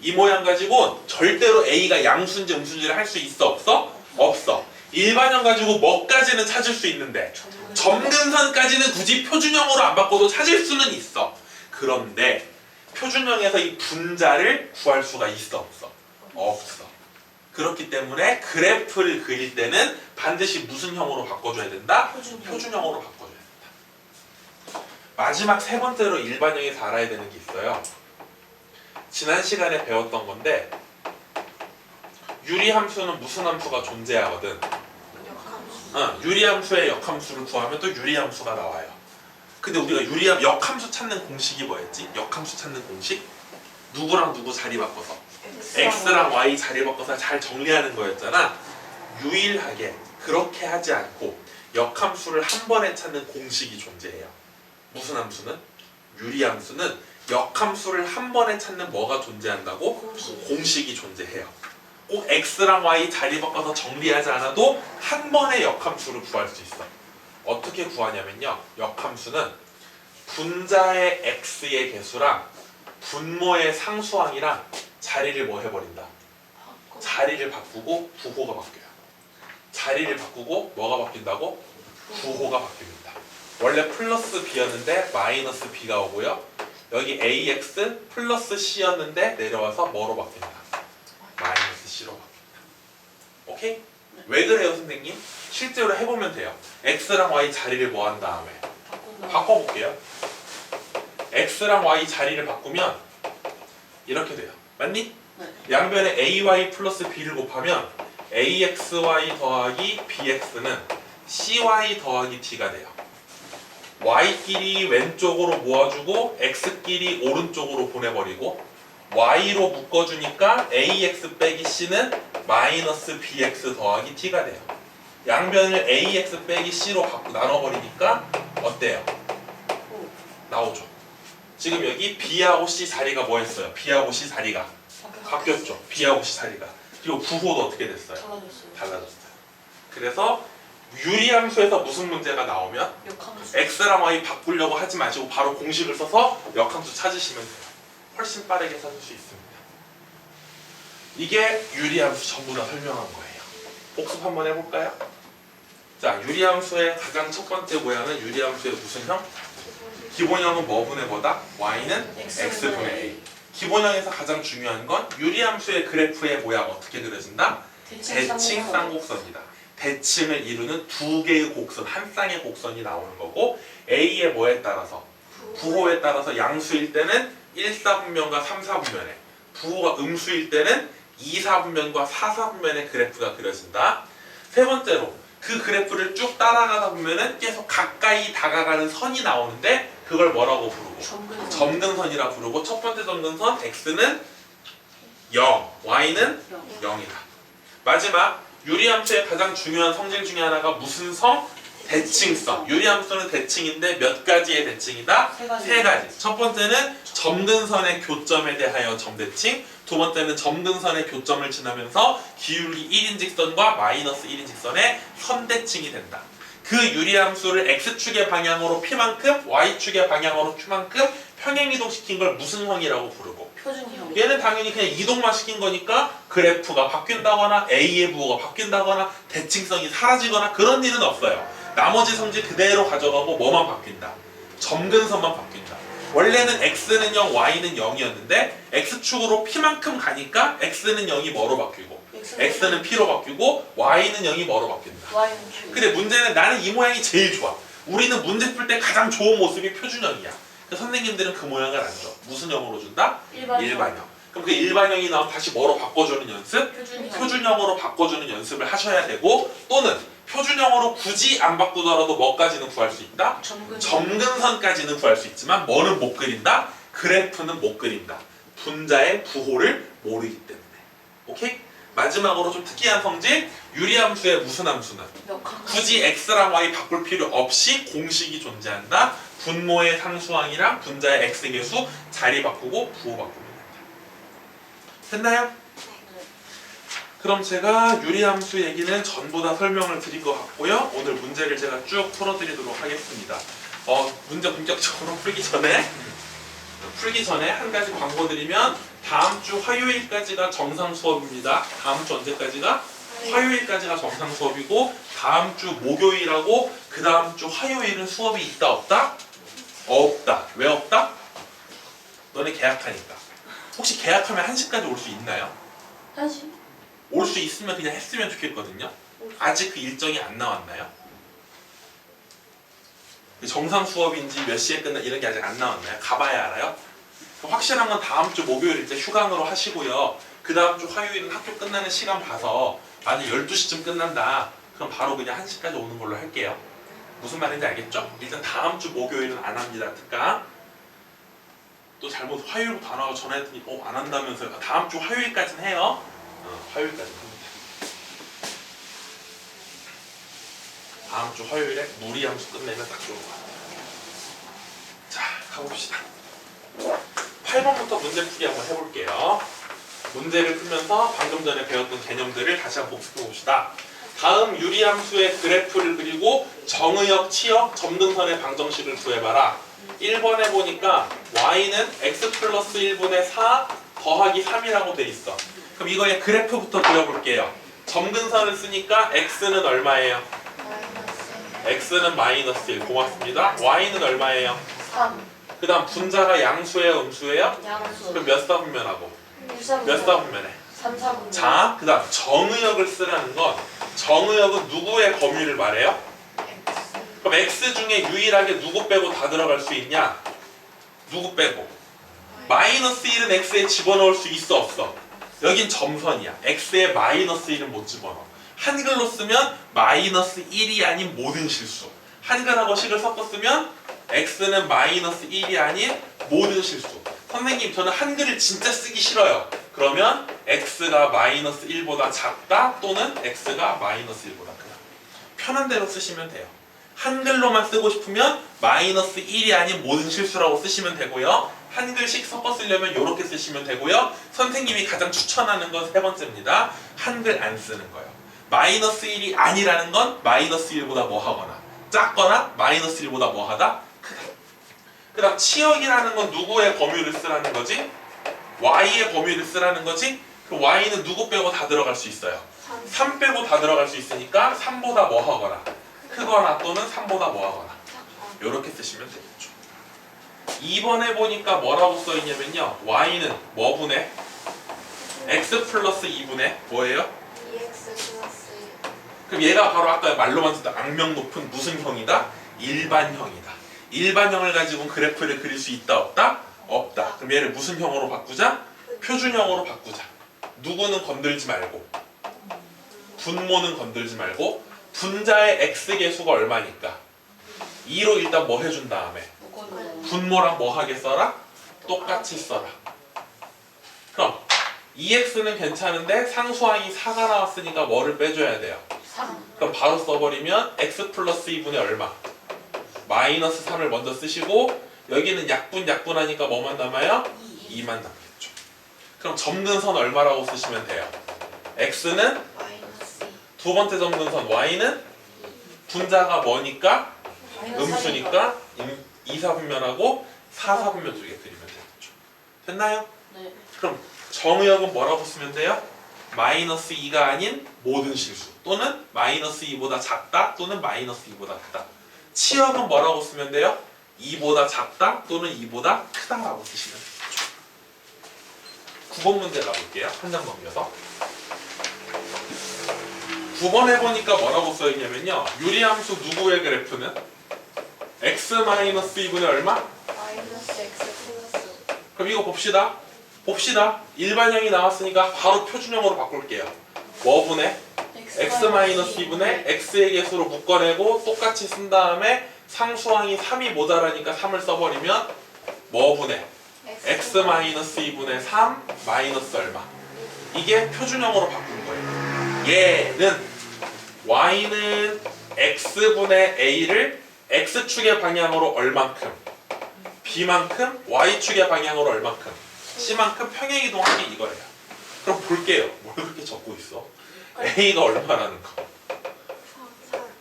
이 모양 가지고 절대로 a가 양수인지 음수인지를 할 수 있어 없어? 없어. 일반형 가지고 뭐까지는 찾을 수 있는데 점근선까지는 굳이 표준형으로 안 바꿔도 찾을 수는 있어. 그런데 표준형에서 이 분자를 구할 수가 있어 없어? 없어. 그렇기 때문에 그래프를 그릴 때는 반드시 무슨 형으로 바꿔줘야 된다? 표준형으로 바꿔줘야 된다. 마지막 세 번째로 일반형에서 알아야 되는 게 있어요. 지난 시간에 배웠던 건데 유리함수는 무슨 함수가 존재하거든? 유리함수의 역함수를 구하면 또 유리함수가 나와요. 근데 우리가 역함수 찾는 공식이 뭐였지? 역함수 찾는 공식? 누구랑 누구 자리 바꿔서 x랑 y 자리 바꿔서 잘 정리하는 거였잖아. 유일하게 그렇게 하지 않고 역함수를 한 번에 찾는 공식이 존재해요. 무슨 함수는? 유리함수는 역함수를 한 번에 찾는 뭐가 존재한다고? 공식이 존재해요. 꼭 x랑 y 자리 바꿔서 정리하지 않아도 한 번에 역함수를 구할 수 있어. 어떻게 구하냐면요. 역함수는 분자의 x의 개수랑 분모의 상수항이랑 자리를 뭐 해버린다? 자리를 바꾸고 부호가 바뀌어요. 자리를 바꾸고 뭐가 바뀐다고? 부호가 바뀝니다. 원래 플러스 b였는데 마이너스 b가 오고요. 여기 ax 플러스 c였는데 내려와서 뭐로 바뀐다? 마이너스 c로 바뀐다. 오케이? 왜 그래요 선생님? 실제로 해보면 돼요. x랑 y 자리를 뭐 한 다음에 바꿔볼게요. x랑 y 자리를 바꾸면 이렇게 돼요. 맞니? 네. 양변에 ay 플러스 b를 곱하면 axy 더하기 bx는 cy 더하기 d가 돼요. y끼리 왼쪽으로 모아주고 x끼리 오른쪽으로 보내버리고 y로 묶어주니까 ax 빼기 c는 마이너스 bx 더하기 t가 돼요. 양변을 ax 빼기 c로 나눠버리니까 어때요? 나오죠. 지금 여기 b하고 c 자리가 뭐 했어요? b하고 c 자리가 바뀌었죠. b하고 c 자리가. 그리고 부호도 어떻게 됐어요? 달라졌어요. 그래서 유리함수에서 무슨 문제가 나오면 x랑 y 바꾸려고 하지 마시고 바로 공식을 써서 역함수 찾으시면 돼요. 훨씬 빠르게 찾을 수 있습니다. 이게 유리함수 전부 다 설명한 거예요. 복습 한번 해볼까요? 자, 유리함수의 가장 첫 번째 모양은 유리함수의 무슨 형? 기본형은 뭐분의 뭐다? y는 x분의 a. 기본형에서 가장 중요한 건 유리함수의 그래프의 모양 어떻게 그려진다? 대칭 쌍곡선이다. 대칭을 이루는 두 개의 곡선, 한 쌍의 곡선이 나오는 거고 a의 뭐에 따라서? 부호에 따라서 양수일 때는 1사분면과 3사분면에 부호가 음수일 때는 2사분면과 4사분면의 그래프가 그려진다. 세 번째로 그 그래프를 쭉 따라가다 보면은 계속 가까이 다가가는 선이 나오는데 그걸 뭐라고 부르고? 점근선이라 부르고 첫 번째 점근선 x는 0, y는 0이다. 마지막 유리함수의 가장 중요한 성질 중에 하나가 무슨 성? 대칭성. 유리함수는 대칭인데 몇 가지의 대칭이다? 세 가지. 첫 번째는 점근선의 교점에 대하여 점대칭. 두 번째는 점근선의 교점을 지나면서 기울기 1인 직선과 마이너스 1인 직선의 선대칭이 된다. 그 유리함수를 x축의 방향으로 p만큼 y축의 방향으로 q만큼 평행이동시킨 걸 무슨 형이라고 부르고 표준형. 얘는 당연히 그냥 이동만 시킨 거니까 그래프가 바뀐다거나 a의 부호가 바뀐다거나 대칭성이 사라지거나 그런 일은 없어요. 나머지 성질 그대로 가져가고 뭐만 바뀐다? 점근선만 바뀐다. 원래는 x는 0, y는 0이었는데 x축으로 p만큼 가니까 x는 0이 뭐로 바뀌고 x는 p로 바뀌고 y는 0이 뭐로 바뀐다. Y는 Q. 근데 문제는 나는 이 모양이 제일 좋아. 우리는 문제 풀 때 가장 좋은 모습이 표준형이야. 그래서 선생님들은 그 모양을 안 줘. 무슨 형으로 준다? 일반형. 그럼 그 일반형이 나오면 다시 뭐로 바꿔주는 연습? 표준형으로 바꿔주는 연습을 하셔야 되고, 또는 표준형으로 굳이 안 바꾸더라도 뭐까지는 구할 수 있다? 점근선까지는 구할 수 있지만 뭐는 못 그린다? 그래프는 못 그린다. 분자의 부호를 모르기 때문에. 오케이? 마지막으로 좀 특이한 성질, 유리함수의 무슨 함수는 굳이 x랑 y 바꿀 필요 없이 공식이 존재한다. 분모의 상수항이랑 분자의 x계수 자리 바꾸고 부호 바꾸면 된다. 됐나요? 그럼 제가 유리함수 얘기는 전부 다 설명을 드린 것 같고요. 오늘 문제를 제가 쭉 풀어드리도록 하겠습니다. 문제 본격적으로 풀기 전에 한 가지 광고 드리면 다음 주 화요일까지가 정상 수업입니다. 다음 주 언제까지가? 화요일까지가 정상 수업이고 다음 주 목요일하고 그 다음 주 화요일은 수업이 있다 없다? 없다. 왜 없다? 너네 계약하니까. 혹시 계약하면 1시까지 올 수 있나요? 1시? 올 수 있으면 그냥 했으면 좋겠거든요. 아직 그 일정이 안 나왔나요? 정상 수업인지 몇 시에 끝나 이런 게 아직 안 나왔나요? 가봐야 알아요? 확실한 건 다음 주 목요일 이제 휴강으로 하시고요. 그 다음 주 화요일은 학교 끝나는 시간 봐서 만약 12시쯤 끝난다. 그럼 바로 그냥 1시까지 오는 걸로 할게요. 무슨 말인지 알겠죠? 일단 다음 주 목요일은 안 합니다. 특강. 또 잘못 화요일부터 안 하고 전화했더니 안 한다면서요. 다음 주 화요일까지는 해요. 화요일까지 합니다. 다음 주 화요일에 무리함수 끝내면 딱 좋은 것 같아요. 자, 가봅시다. 8번부터 문제 풀이 한번 해볼게요. 문제를 풀면서 방금 전에 배웠던 개념들을 다시 한번 복습해 봅시다. 다음 유리함수의 그래프를 그리고 정의역, 치역, 점등선의 방정식을 구해봐라. 1번에 보니까 y는 x 플러스 1분의 4 더하기 3이라고 돼 있어. 그럼 이거의 그래프부터 그려볼게요. 점근선을 쓰니까 x는 얼마예요? x는 마이너스 1. 고맙습니다. y는 얼마예요? 3. 그 다음 분자가 양수예요? 음수예요? 양수. 그럼 몇 사분면하고? 1사분면. 몇 사분면에? 3사분면. 자, 그 다음 정의역을 쓰라는 건 정의역은 누구의 범위를 말해요? 그럼 x 중에 유일하게 누구 빼고 다 들어갈 수 있냐? 누구 빼고? 마이너스 1은 x에 집어넣을 수 있어 없어? 여긴 점선이야. x에 마이너스 1은 못 집어넣어. 한글로 쓰면 마이너스 1이 아닌 모든 실수. 한글하고 식을 섞어 쓰면 x는 마이너스 1이 아닌 모든 실수. 선생님 저는 한글을 진짜 쓰기 싫어요. 그러면 x가 마이너스 1보다 작다 또는 x가 마이너스 1보다 크다. 편한 대로 쓰시면 돼요. 한글로만 쓰고 싶으면 마이너스 1이 아닌 모든 실수라고 쓰시면 되고요. 한글식 섞어 쓰려면 이렇게 쓰시면 되고요. 선생님이 가장 추천하는 건 세 번째입니다. 한글 안 쓰는 거예요. 마이너스 1이 아니라는 건 마이너스 1보다 뭐 하거나 작거나 마이너스 1보다 뭐 하다? 크다. 그 다음 치역이라는 건 누구의 범위를 쓰라는 거지? y의 범위를 쓰라는 거지? 그럼 y는 누구 빼고 다 들어갈 수 있어요? 3 빼고 다 들어갈 수 있으니까 3보다 뭐 하거나 크거나 또는 3보다 뭐 하거나 이렇게 쓰시면 되겠죠. 2번에 보니까 뭐라고 써있냐면요. y는 뭐 분의? x 플러스 2분의 뭐예요? 2x 플러스 그럼 얘가 바로 아까 말로만 듣던 악명 높은 무슨 형이다? 일반형이다. 일반형을 가지고 그래프를 그릴 수 있다 없다? 없다. 그럼 얘를 무슨 형으로 바꾸자? 표준형으로 바꾸자. 누구는 건들지 말고 분모는 건들지 말고 분자의 x계수가 얼마니까 2로 일단 뭐 해준 다음에 분모랑 뭐 하게 써라? 똑같이 써라. 그럼 2x는 괜찮은데 상수항이 4가 나왔으니까 뭐를 빼줘야 돼요? 3. 그럼 바로 써버리면 x 플러스 2분의 얼마? 마이너스 3을 먼저 쓰시고 여기는 약분하니까 뭐만 남아요? 2만 남겠죠. 그럼 점근선 얼마라고 쓰시면 돼요? x는 마이너스 두 번째 점근선 y는 분자가 뭐니까? 음수니까 2사분면하고 4사분면 쪽에 그리면 되겠죠. 됐나요? 네. 그럼 정의역은 뭐라고 쓰면 돼요? 마이너스 2가 아닌 모든 실수 또는 마이너스 2보다 작다 또는 마이너스 2보다 크다. 치역은 뭐라고 쓰면 돼요? 2보다 작다 또는 2보다 크다라고 쓰시면 되죠. 9번 문제 가볼게요. 한 장 넘겨서. 9번 해보니까 뭐라고 써있냐면요. 유리함수 누구의 그래프는? x-2분의 얼마? 마이너스 x 플러스. 그럼 이거 봅시다. 일반형이 나왔으니까 바로 표준형으로 바꿀게요. 뭐분의? x-2분의 x의 개수로 묶어내고 똑같이 쓴 다음에 상수항이 3이 모자라니까 3을 써버리면 뭐분의? x-2분의 3 마이너스 얼마? 이게 표준형으로 바꾼 거예요. 얘는 y는 x분의 a를 x축의 방향으로 얼만큼, b만큼 y축의 방향으로 얼만큼, c만큼 평행이동한 게 이거예요. 그럼 볼게요. 뭘 그렇게 적고 있어? a가 얼마라는 거?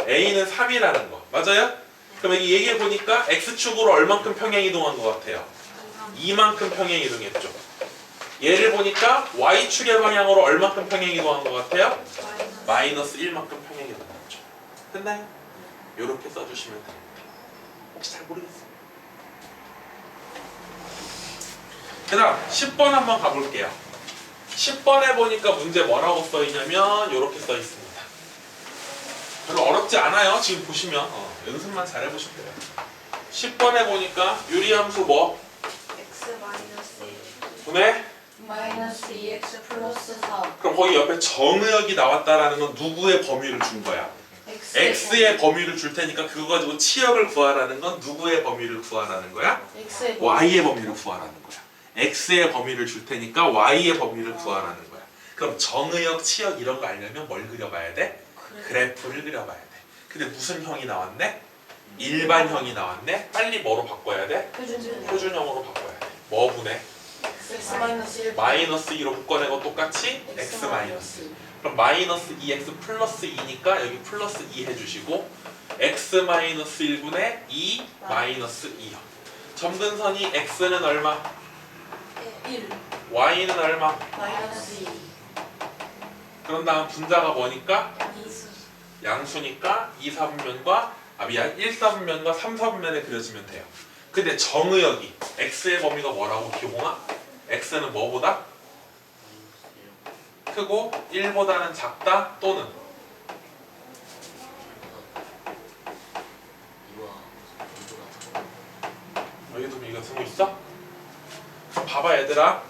a는 3이라는 거 맞아요? 그럼 여기 얘기해 보니까 x축으로 얼만큼 평행이동한 것 같아요? 2만큼 평행이동했죠. 얘를 보니까 y축의 방향으로 얼만큼 평행이동한 것 같아요? 마이너스 1만큼 평행이동했죠. 됐나요? 이렇게 써주시면 됩니다. 혹시 잘 모르겠어요? 그 다음 10번 한번 가볼게요. 10번에 보니까 문제 뭐라고 써있냐면 이렇게 써있습니다. 별로 어렵지 않아요. 지금 보시면 연습만 잘 해보시면 돼요. 10번에 보니까 유리함수 뭐? x 마이너스 1 분의? 마이너스 2x 플러스 4 그럼 거기 옆에 정의역이 나왔다라는 건 누구의 범위를 준 거야? x의 범위를 줄 테니까 그거 가지고 치역을 구하라는 건 누구의 범위를 구하라는 거야? x의 y의 범위를 구하라는 거야. x의 범위를 줄 테니까 y의 범위를 구하라는 거야. 그럼 정의역, 치역 이런 거 알려면 뭘 그려봐야 돼? 그래프를 그려봐야 돼. 근데 무슨 형이 나왔네? 일반형이 나왔네? 빨리 뭐로 바꿔야 돼? 표준형으로 바꿔야 돼. 뭐 분해? x 마이너스 1 마이너스 2로 묶어내고 똑같이 x 마이너스. 그럼 마이너스 2x 플러스 2니까 여기 플러스 2 해주시고 x 마이너스 1분의 2 마이너스 2요. 점근선이 x는 얼마? 1 y는 얼마? 마이너스 2 그런 다음 분자가 뭐니까? 이수 양수니까 2, 4분면과 1, 4분면과 3, 4분면에 그려지면 돼요. 근데 정의역이 x의 범위가 뭐라고 기홍아? x는 뭐보다? 크고 1보다는 작다 또는 여기도 이거 쓰고 있어? 그럼 봐봐 얘들아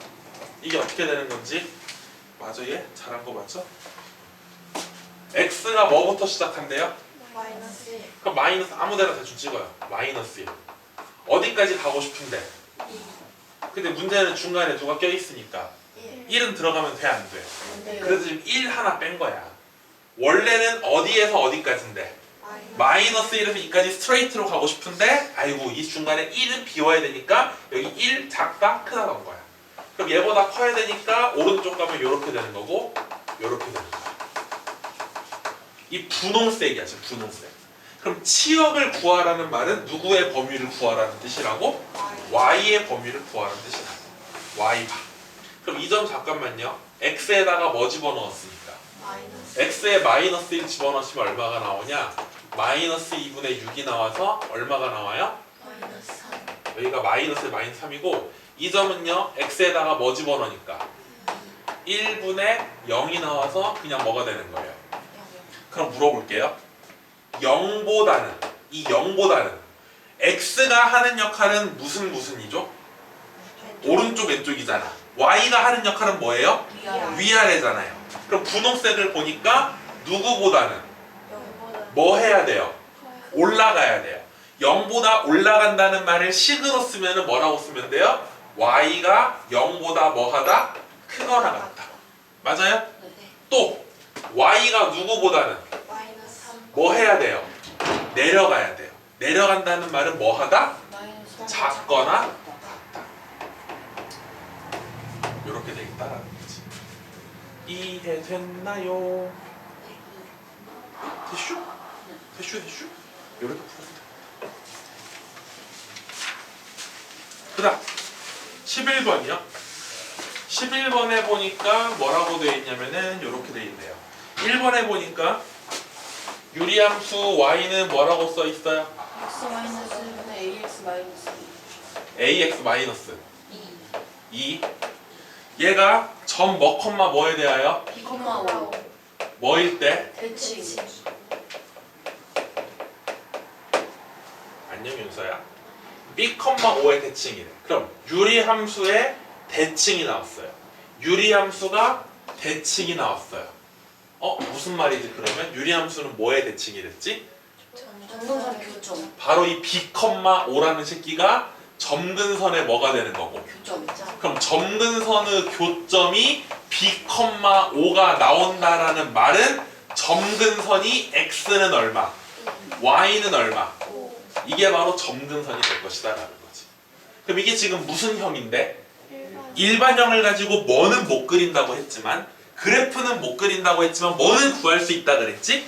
이게 어떻게 되는 건지 맞아 얘? 잘한 거 맞죠? x가 뭐부터 시작한대요? 마이너스 1 그럼 마이너스 아무데나 대충 찍어요. 마이너스 1 어디까지 가고 싶은데 2 근데 문제는 중간에 누가 껴있으니까 1은 들어가면 돼 안 돼? 그래서 지금 1 하나 뺀 거야. 원래는 어디에서 어디까지인데 마이너스 1에서 2까지 스트레이트로 가고 싶은데 아이고 이 중간에 1은 비워야 되니까 여기 1 작다 크다 넣은 거야. 그럼 얘보다 커야 되니까 오른쪽 가면 이렇게 되는 거고 이렇게 되는 거야. 이 분홍색이야 지금 분홍색. 그럼 치역을 구하라는 말은 누구의 범위를 구하라는 뜻이라고? y의 범위를 구하라는 뜻이다. y바. 그럼 이 점 잠깐만요. x에다가 뭐 집어넣었으니까? 마이너스 x에 마이너스 1 집어넣으시면 얼마가 나오냐? 마이너스 2분의 6이 나와서 얼마가 나와요? 마이너스 3 여기가 마이너스 3이고 이 점은요. x에다가 뭐 집어넣으니까? 1분의 0이 나와서 그냥 뭐가 되는 거예요? 그럼 물어볼게요. 0보다는 이 0보다는 x가 하는 역할은 무슨이죠? 오른쪽 왼쪽이잖아. y가 하는 역할은 뭐예요? 위아래잖아요. 그럼 분홍색을 보니까 누구보다는 0보다 뭐 해야 돼요? 올라가야 돼요. 0보다 올라간다는 말을 식으로 쓰면 뭐라고 쓰면 돼요? y가 0보다 뭐하다? 크거나 같다. 맞아요? 또 y가 누구보다는 마이너스 3 뭐 해야 돼요? 내려가야 돼요. 내려간다는 말은 뭐하다? 마이너스 작거나 같다. 이렇게 되겠다라는 거지. 이해됐나요? 됐슈? 됐슈? 이렇게 풀어도 돼. 그 다음 11번이요. 11번에 보니까 뭐라고 되어 있냐면은 이렇게 되어 있네요. 1번에 보니까 유리함수 y는 뭐라고 써 있어요? x 마이너스 1분의 ax AX 마이너스 ax 마이너스 2 2. 얘가 점 뭐 콤마 뭐에 대하여? B, 5 뭐일 때? 대칭 안녕 윤서야. b, 5의 대칭이래. 그럼 유리함수의 대칭이 나왔어요. 유리함수가 대칭이 나왔어요. 무슨 말이지 그러면? 유리함수는 뭐의 대칭이 됐지? 정근선 교점 바로 이 b, 5라는 새끼가 점근선의 뭐가 되는 거고. 교점 그럼 점근선의 교점이 b, 5가 나온다라는 말은 점근선이 x는 얼마, y는 얼마. 5 이게 바로 점근선이 될 것이다 라는 거지. 그럼 이게 지금 무슨 형인데? 일반형을 가지고 뭐는 못 그린다고 했지만 그래프는 못 그린다고 했지만 뭐는 구할 수 있다 그랬지?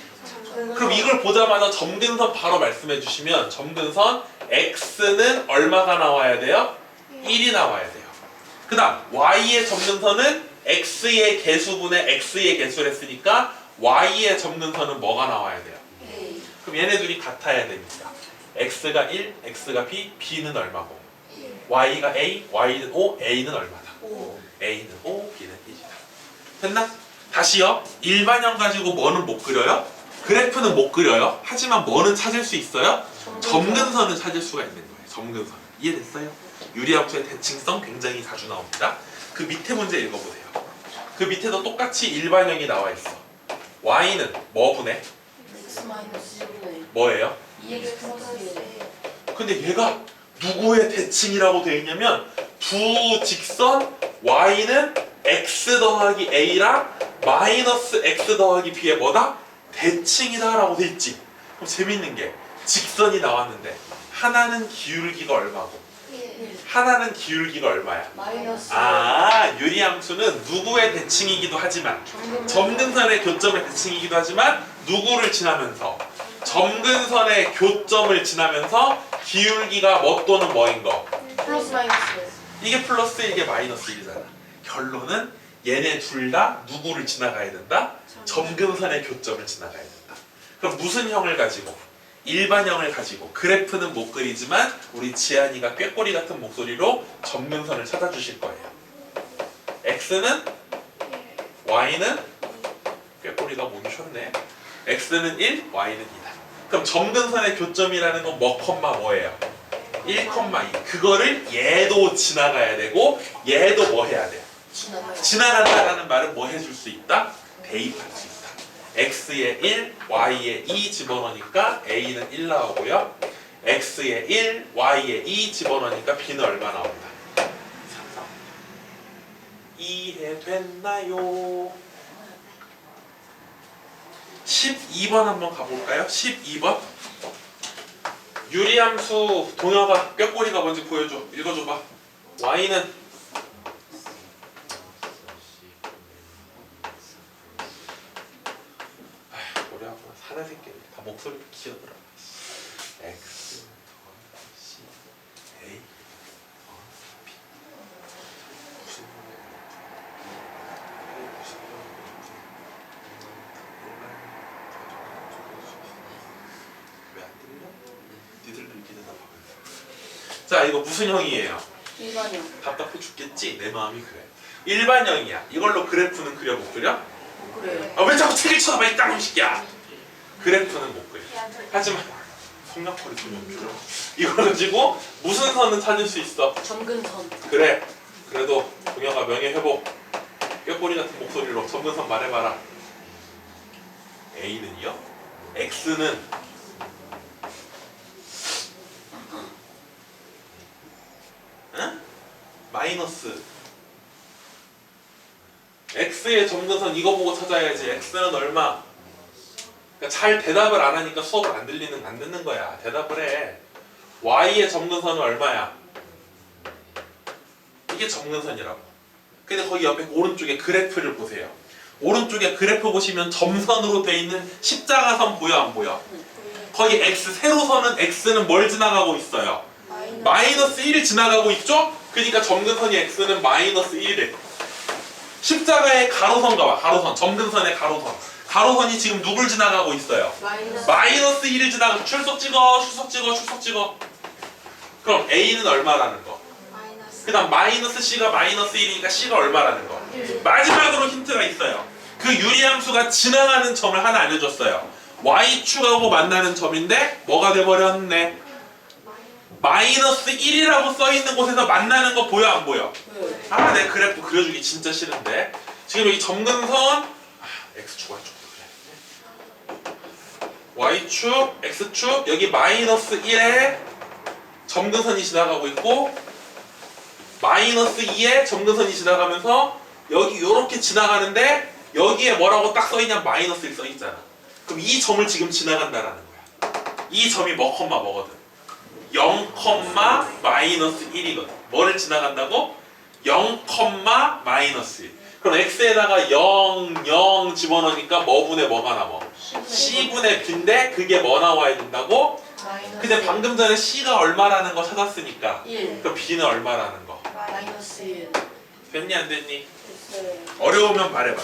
그럼 이걸 보자마자 점근선 바로 말씀해 주시면 점근선 x는 얼마가 나와야 돼요? 1이 나와야 돼요. 그 다음 y의 점근선은 x의 개수분의 x의 개수를 했으니까 y의 점근선은 뭐가 나와야 돼요? A 그럼 얘네 둘이 같아야 됩니다. x가 1, x가 b, b는 얼마고 y가 a, y는 5, a는 얼마다? 5 a는 5, b는 1이다. 됐나? 다시요. 일반형 가지고 뭐는 못 그려요? 그래프는 못 그려요. 하지만 뭐는 찾을 수 있어요? 점근선은 찾을 수가 있는 거예요. 점근선. 이해됐어요? 유리함수의 대칭성 굉장히 자주 나옵니다. 그 밑에 문제 읽어보세요. 그 밑에도 똑같이 일반형이 나와 있어. y는 뭐 분해? X 마이너스 1분의 뭐예요? 2X 플러스 1 근데 얘가 누구의 대칭이라고 되어 있냐면 두 직선 y는 x 더하기 a랑 마이너스 x 더하기 b의 뭐다? 대칭이다 라고 되어 있지. 그럼 재밌는 게 직선이 나왔는데 하나는 기울기가 얼마고 하나는 기울기가 얼마야? 마이너스 유리함수는 누구의 대칭이기도 하지만 점근선의 교점의 대칭이기도 하지만 누구를 지나면서 점근선의 교점을 지나면서 기울기가 뭐 또는 뭐인 거? 플러스 마이너스 이게 플러스 이게 마이너스 1이잖아. 결론은 얘네 둘 다 누구를 지나가야 된다? 점근선의 교점을 지나가야 된다. 그럼 무슨 형을 가지고? 일반형을 가지고 그래프는 못 그리지만 우리 지안이가 꾀꼬리 같은 목소리로 점근선을 찾아주실 거예요. x는 y는 꾀꼬리가 목이 쉬었네. x는 1, y는 2다. 그럼 점근선의 교점이라는 건 뭐 콤마 뭐예요? 1, 2. 그거를 얘도 지나가야 되고 얘도 뭐 해야 돼요? 지나간다라는 말은 뭐 해줄 수 있다? 대입할 수 있다. x에 1, y에 2 집어넣으니까 a는 1 나오고요. x에 1, y에 2 집어넣으니까 b는 얼마 나온다? 3 나온다. 이해됐나요? 12번 한번 가볼까요? 12번 유리함수 동혁아 꾀꼬리가 뭔지 보여줘. 읽어줘봐. y는 노래하구나. 사내 새끼들 다 목소리 키우더라. x c a b 무슨 왜안 들려? 니들 들기는 다 봐요. 자 이거 무슨 형이에요? 일반형 답답해 죽겠지? 내 마음이 그래. 일반형이야. 이걸로 그래프는 그려 못 그려? 그래 왜 자꾸 책을 쳐다봐 이 땅놈 새끼야. 그래프는 못 그려. 하지만 성냥거리 좀 줄여. 이걸 가지고 무슨 선은 찾을 수 있어? 점근선 그래. 그래도 동영아 명예회복 꾀꼬리 같은 목소리로 점근선 말해봐라. A는요? X는 응? 마이너스 X의 점근선 이거 보고 찾아야지. X는 얼마? 그러니까 잘 대답을 안 하니까 수업을 안 듣는 거야. 대답을 해. Y의 점근선은 얼마야? 이게 점근선이라고. 근데 거기 옆에 오른쪽에 그래프를 보세요. 오른쪽에 그래프 보시면 점선으로 돼 있는 십자가선 보여 안 보여? 거기 X 세로선은 X는 뭘 지나가고 있어요? 마이너스 1을 지나가고 있죠? 그러니까 점근선이 X는 마이너스 1이래. 십자가의 가로선 가봐. 가로선. 점근선의 가로선. 가로선이 지금 누굴 지나가고 있어요? 마이너스 1을 지나가. 출석 찍어. 출석 찍어. 출석 찍어. 그럼 A는 얼마라는 거? 마이너스 그 다음 마이너스 C가 마이너스 1이니까 C가 얼마라는 거? 마지막으로 힌트가 있어요. 그 유리함수가 지나가는 점을 하나 알려줬어요. Y축하고 만나는 점인데 뭐가 돼버렸네? 마이너스 1이라고 써있는 곳에서 만나는 거 보여 안 보여? 네. 아, 내 그래프 그려주기 진짜 싫은데. 지금 여기 점근선 X축, Y축 그래. Y축, X축 여기 마이너스 1에 점근선이 지나가고 있고 마이너스 2에 점근선이 지나가면서 여기 요렇게 지나가는데 여기에 뭐라고 딱 써있냐? 마이너스 1 써있잖아. 그럼 이 점을 지금 지나간다라는 거야. 이 점이 뭐 컴마 뭐거든? 0, 마이너스 1이거든. 뭐를 지나간다고? 0, 마이너스 1. 그럼 x에다가 0, 0 집어넣으니까 뭐분의 뭐가 남아? c분의 b인데 그게 뭐 나와야 된다고? 근데 방금 전에 c가 얼마라는 거 찾았으니까 1 그럼 b는 얼마라는 거? 마이너스 1 됐니 안 됐니? 됐어요. 어려우면 말해봐.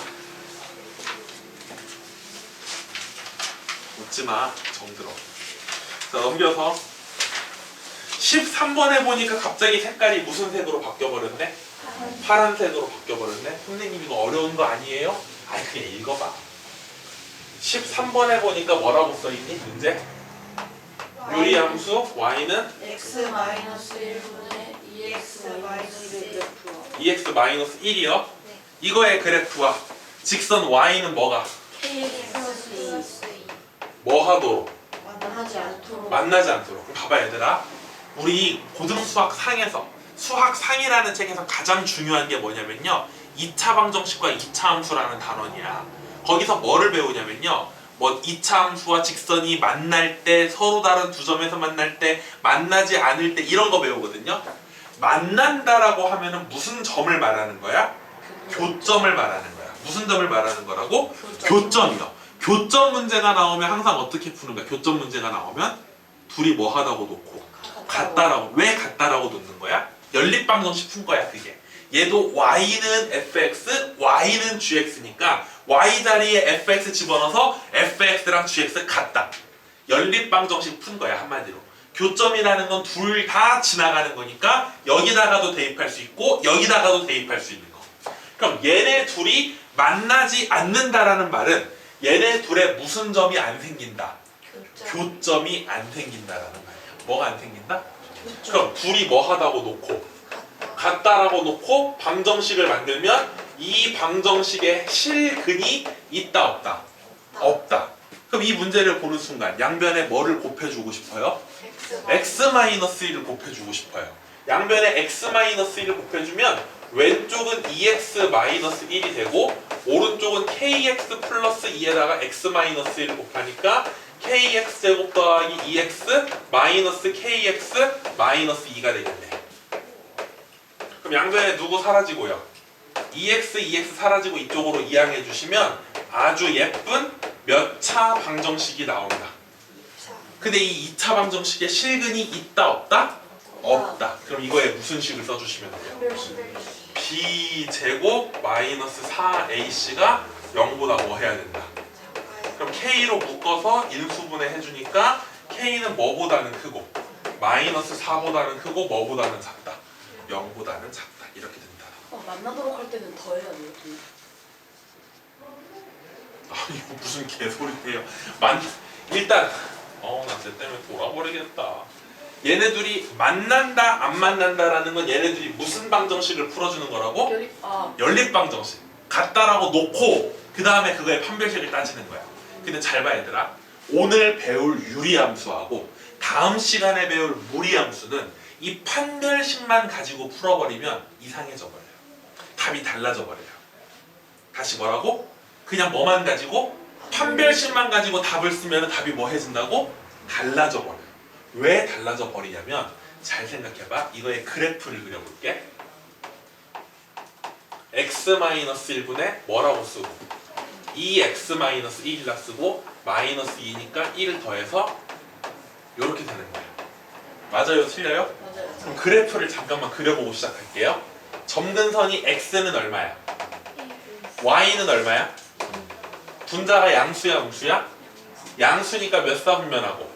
웃지마. 정들어. 자, 넘겨서 13번에 보니까 갑자기 색깔이 무슨 색으로 바뀌어버렸네? 파란색으로 바뀌어버렸네? 선생님 이거 어려운 거 아니에요? 아이 그냥 읽어봐. 13번에 보니까 뭐라고 써있니? 문제? 유리함수 y는 x 마이너스 1분의 2x 마이너스 1 그래프 2x 마이너스 1이요? 이거의 그래프와 직선 y는 뭐가? kx 플러스 뭐 하도록? 만나지 않도록 만나지 않도록. 그럼 봐봐 얘들아. 우리 고등수학 상에서 수학 상이라는 책에서 가장 중요한 게 뭐냐면요. 2차 방정식과 2차 함수라는 단원이야. 거기서 뭐를 배우냐면요. 뭐 2차 함수와 직선이 만날 때 서로 다른 두 점에서 만날 때 만나지 않을 때 이런 거 배우거든요. 만난다라고 하면은 무슨 점을 말하는 거야? 교점을 말하는 거야. 무슨 점을 말하는 거라고? 교점이요. 교점 문제가 나오면 항상 어떻게 푸는 거야? 교점 문제가 나오면 둘이 뭐 하다고 놓고 같다라고. 왜 같다라고 놓는 거야? 연립방정식 푼 거야 그게. 얘도 y는 fx, y는 gx니까 y 자리에 fx 집어넣어서 fx랑 gx 같다. 연립방정식 푼 거야 한마디로. 교점이라는 건 둘 다 지나가는 거니까 여기다가도 대입할 수 있고 여기다가도 대입할 수 있는 거. 그럼 얘네 둘이 만나지 않는다라는 말은 얘네 둘에 무슨 점이 안 생긴다? 교점이 안 생긴다라는 말이야. 뭐가 안 생긴다? 그럼 둘이 뭐 하다고 놓고 같다라고 놓고 방정식을 만들면 이 방정식에 실근이 있다 없다? 없다. 그럼 이 문제를 보는 순간 양변에 뭐를 곱해주고 싶어요? x-1을 곱해주고 싶어요. 양변에 x-1을 곱해주면 왼쪽은 2x-1이 되고 오른쪽은 kx 플러스 2에다가 x-1을 곱하니까 kx 제곱 더하기 2x 마이너스 kx 마이너스 2가 되겠네. 그럼 양변에 누구 사라지고요? 2x 사라지고 이쪽으로 이항해 주시면 아주 예쁜 몇 차 방정식이 나온다. 근데 이 2차 방정식에 실근이 있다 없다? 없다. 그럼 이거에 무슨 식을 써주시면 돼요? b제곱 마이너스 4ac가 0보다 뭐 해야 된다? 그럼 k로 묶어서 인수분해 해주니까 k는 뭐보다는 크고 마이너스 4보다는 크고 뭐보다는 작다? 0보다는 작다. 이렇게 된다. 만나도록 할 때는 더 해야 돼요. 아 이거 무슨 개소리예요. 일단 나 쟤 때문에 돌아버리겠다. 얘네들이 만난다 안 만난다라는 건 얘네들이 무슨 방정식을 풀어주는 거라고? 연립방정식. 같다라고 놓고 그 다음에 그거의 판별식을 따지는 거야. 근데 잘 봐 얘들아. 오늘 배울 유리함수하고 다음 시간에 배울 무리함수는 이 판별식만 가지고 풀어버리면 이상해져 버려요. 답이 달라져 버려요. 다시 뭐라고? 그냥 뭐만 가지고 판별식만 가지고 답을 쓰면 답이 뭐 해진다고? 달라져 버려요. 왜 달라져 버리냐면 잘 생각해봐. 이거의 그래프를 그려볼게. x-1분의 뭐라고 쓰고 2x-1이라 쓰고 마이너스 2니까 1을 더해서 이렇게 되는 거예요. 맞아요? 틀려요? 맞아요. 그럼 그래프를 잠깐만 그려보고 시작할게요. 점근선이 x는 얼마야? y는 얼마야? 분자가 양수야 음수야? 양수니까 몇 사 분면하고?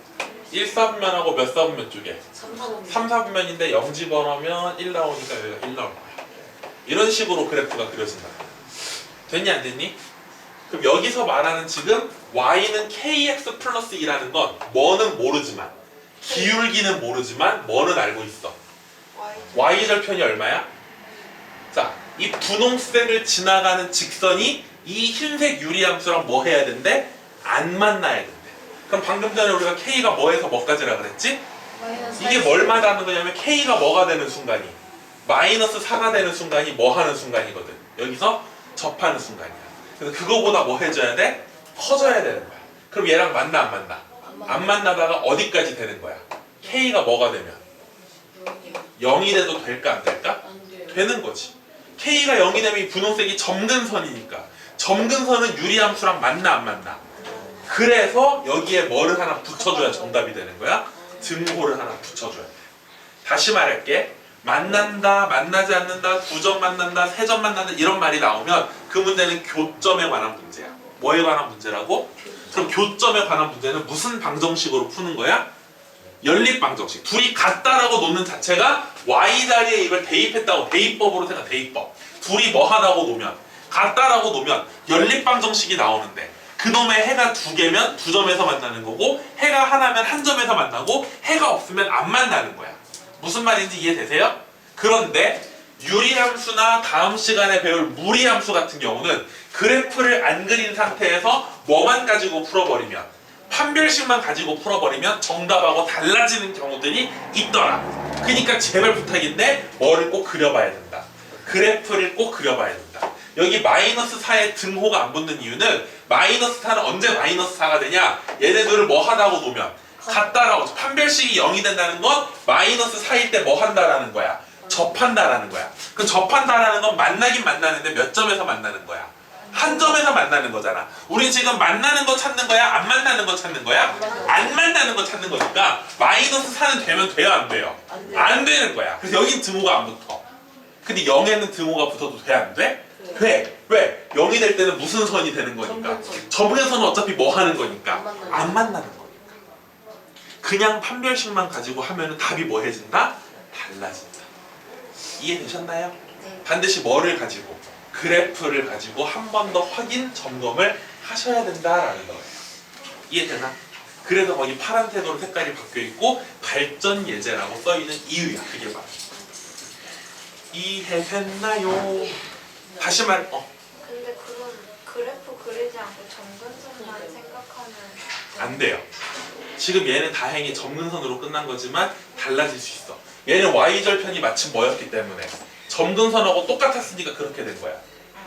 1사분면하고 몇 사분면 쪽에? 3, 4번 3사분면인데 0 집어넣으면 1 나오니까 여기가 1 나올 거야. 이런 식으로 그래프가 그려진다. 됐니 안 됐니? 그럼 여기서 말하는 지금 y는 kx 플러스 2라는 건 뭐는 모르지만 기울기는 모르지만 뭐는 알고 있어. y절편이 얼마야? 자, 이 분홍색을 지나가는 직선이 이 흰색 유리함수랑 뭐 해야 된대? 안 만나야 된대. 그럼 방금 전에 우리가 k가 뭐에서 뭐까지라 그랬지? 이게 뭘 말하는 거냐면 k가 뭐가 되는 순간이 마이너스 4가 되는 순간이 뭐 하는 순간이거든. 여기서 접하는 순간이야. 그래서 그거보다 뭐 해줘야 돼? 커져야 되는 거야. 그럼 얘랑 만나 안 만나? 안 만나다가 어디까지 되는 거야? k가 뭐가 되면? 0이 돼도 될까 안 될까? 안 돼요. 되는 거지. k가 0이 되면 이 분홍색이 점근선이니까 점근선은 유리함수랑 만나 안 만나? 그래서 여기에 뭐를 하나 붙여줘야 정답이 되는 거야? 등호를 하나 붙여줘야 돼. 다시 말할게. 만난다, 만나지 않는다, 2점 만난다, 3점 만난다 이런 말이 나오면 그 문제는 교점에 관한 문제야. 뭐에 관한 문제라고? 그럼 교점에 관한 문제는 무슨 방정식으로 푸는 거야? 연립방정식. 둘이 같다라고 놓는 자체가 y 자리에 이걸 대입했다고 대입법으로 생각. 대입법. 둘이 뭐 하다고 놓으면 같다라고 놓으면 연립방정식이 나오는데 그놈의 해가 2개면 2점에서 만나는 거고 해가 하나면 1점에서 만나고 해가 없으면 안 만나는 거야. 무슨 말인지 이해되세요? 그런데 유리함수나 다음 시간에 배울 무리함수 같은 경우는 그래프를 안 그린 상태에서 뭐만 가지고 풀어버리면 판별식만 가지고 풀어버리면 정답하고 달라지는 경우들이 있더라. 그러니까 제발 부탁인데 뭐를 꼭 그려봐야 된다. 그래프를 꼭 그려봐야 된다. 여기 마이너스 4에 등호가 안 붙는 이유는 마이너스 4는 언제 마이너스 4가 되냐? 얘네들을 뭐 하다고 놓으면 같다라고. 판별식이 0이 된다는 건 마이너스 4일 때 뭐 한다라는 거야? 접한다라는 거야. 그 접한다라는 건 만나긴 만나는데 몇 점에서 만나는 거야? 한 점에서 만나는 거잖아. 우리 지금 만나는 거 찾는 거야? 안 만나는 거 찾는 거야? 안 만나는 거 찾는 거니까 마이너스 4는 되면 돼요? 안 돼요? 안 되는 거야. 그래서 여긴 등호가 안 붙어. 근데 0에는 등호가 붙어도 돼? 안 돼? 돼. 왜? 0이 될 때는 무슨 선이 되는 거니까? 점근선은 어차피 뭐 하는 거니까? 안 만나는 거니까. 그냥 판별식만 가지고 하면은 답이 뭐 해진다? 달라진다. 이해되셨나요? 네. 반드시 뭐를 가지고? 그래프를 가지고 한 번 더 확인, 점검을 하셔야 된다라는 거예요. 이해되나? 그래서 거기 파란 태도로 색깔이 바뀌어있고 발전 예제라고 써있는 이유야. 그게 바로. 이해됐나요? 다시 말, 근데 그건 그래프 그리지 않고 점근선만 생각하면 안 돼요. 지금 얘는 다행히 점근선으로 끝난 거지만 달라질 수 있어. 얘는 y절편이 마침 뭐였기 때문에 점근선하고 똑같았으니까 그렇게 된 거야.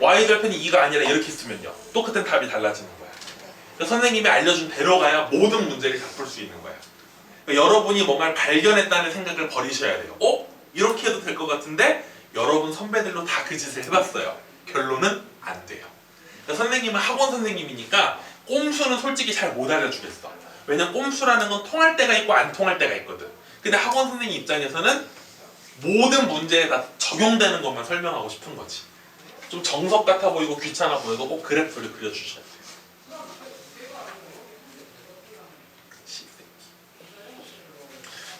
y절편이 2가 아니라 이렇게 쓰면요. 똑같은 답이 달라지는 거야. 그러니까 선생님이 알려준 대로 가야 모든 문제를 다 풀 수 있는 거야. 그러니까 여러분이 뭔가를 발견했다는 생각을 버리셔야 돼요. 이렇게 해도 될 것 같은데 여러분 선배들로 다 그 짓을 해봤어요. 결론은 안 돼요. 그러니까 선생님은 학원 선생님이니까 꼼수는 솔직히 잘 못 알려주겠어. 왜냐면 꼼수라는 건 통할 때가 있고 안 통할 때가 있거든. 근데 학원 선생님 입장에서는 모든 문제에 다 적용되는 것만 설명하고 싶은 거지. 좀 정석 같아 보이고 귀찮아 보여도 꼭 그래프를 그려주셔야 돼요.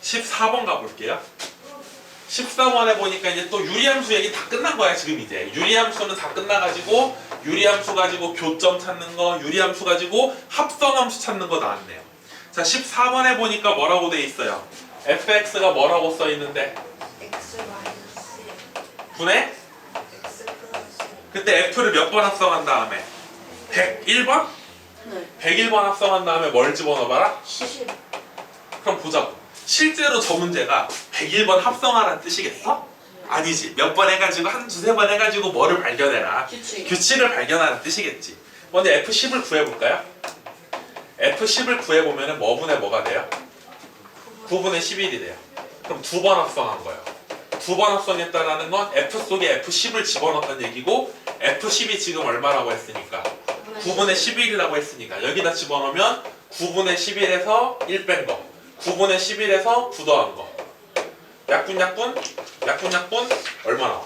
14번 가볼게요. 14번에 보니까 이제 또 유리함수 얘기 다 끝난 거야 지금 이제. 유리함수는 다 끝나가지고 유리함수 가지고 교점 찾는 거, 유리함수 가지고 합성함수 찾는 거 나왔네요. 자 14번에 보니까 뭐라고 돼 있어요? fx가 뭐라고 써 있는데? x 마이너스 분해? x 플러스 그때 f를 몇 번 합성한 다음에? 101번? 네. 101번 합성한 다음에 뭘 집어넣어봐라? 10 그럼 보자고. 실제로 저 문제가 101번 합성하라는 뜻이겠어? 아니지. 몇 번 해가지고 한 두세 번 해가지고 뭐를 발견해라. 규칙을 발견하는 뜻이겠지. 먼저 F10을 구해볼까요? F10을 구해보면 뭐분의 뭐가 돼요? 9분의 11이 돼요. 그럼 두 번 합성한 거예요. 두 번 합성했다라는 건 F 속에 F10을 집어넣었다는 얘기고 F10이 지금 얼마라고 했으니까 9분의 11이라고 했으니까 여기다 집어넣으면 9분의 11에서 1 뺀 거 9분의 11에서 9 더한 거 약분 얼마 나와?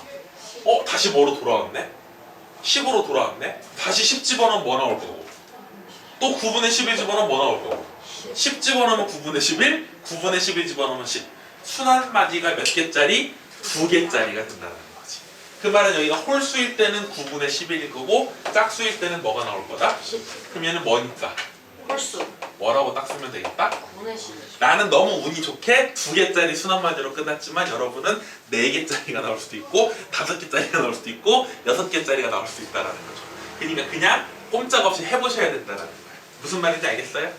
다시 뭐로 돌아왔네? 10으로 돌아왔네? 다시 10 집어넣으면 뭐 나올 거고 또 9분의 11 집어넣으면 뭐 나올 거고 10. 10 집어넣으면 9분의 11, 9분의 11 집어넣으면 10. 순환 마디가 몇 개짜리? 2개짜리가 된다는 거지. 그 말은 여기가 홀수일 때는 9분의 11일 거고 짝수일 때는 뭐가 나올 거다? 10. 그럼 얘는 뭐니까? 홀수. 뭐라고 딱 쓰면 되겠다? 9분의 11. 나는 너무 운이 좋게 2개짜리 순환 마디로 끝났지만 여러분은 4개짜리가 나올 수도 있고 5개짜리가 나올 수도 있고 6개짜리가 나올 수도 있다는 거죠. 그러니까 그냥 꼼짝없이 해보셔야 된다는 거예요. 무슨 말인지 알겠어요?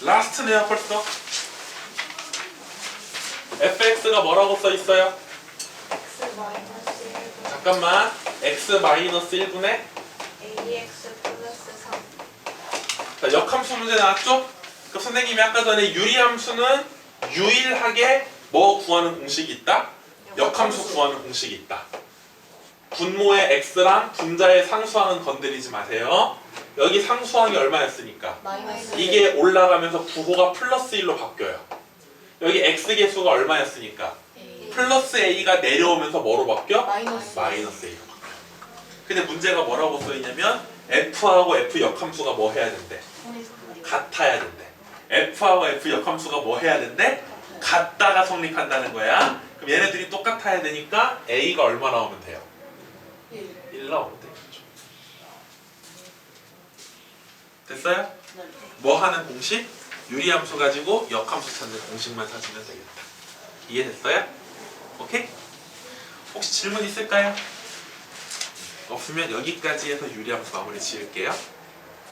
라스트네요 벌써. fx가 뭐라고 써 있어요? x 마이너스 1분의 잠깐만. x 마이너스 1분의 ax 플러스 3. 자, 역함수 문제 나왔죠? 그럼 선생님이 아까 전에 유리함수는 유일하게 뭐 구하는 공식이 있다? 역함수 구하는 공식이 있다. 분모의 x랑 분자의 상수항은 건드리지 마세요. 여기 상수항이 얼마였으니까? 마이너스. 이게 올라가면서 부호가 플러스 1로 바뀌어요. 여기 x계수가 얼마였으니까? A. 플러스 a가 내려오면서 뭐로 바뀌어? 마이너스. 마이너스 a로 바뀌어요. 근데 문제가 뭐라고 써있냐면 f하고 f 역함수가 뭐 해야 된대? 같아야 된대. f하고 f 역함수가 뭐 해야 된대? 같다가 성립한다는 거야. 그럼 얘네들이 똑같아야 되니까 a가 얼마 나오면 돼요? 1 나오면 되겠죠. 됐어요? 네. 뭐 하는 공식? 유리함수 가지고 역함수 찾는 공식만 찾으면 되겠다. 이해됐어요? 오케이? 혹시 질문 있을까요? 없으면 여기까지 해서 유리함수 마무리 지을게요.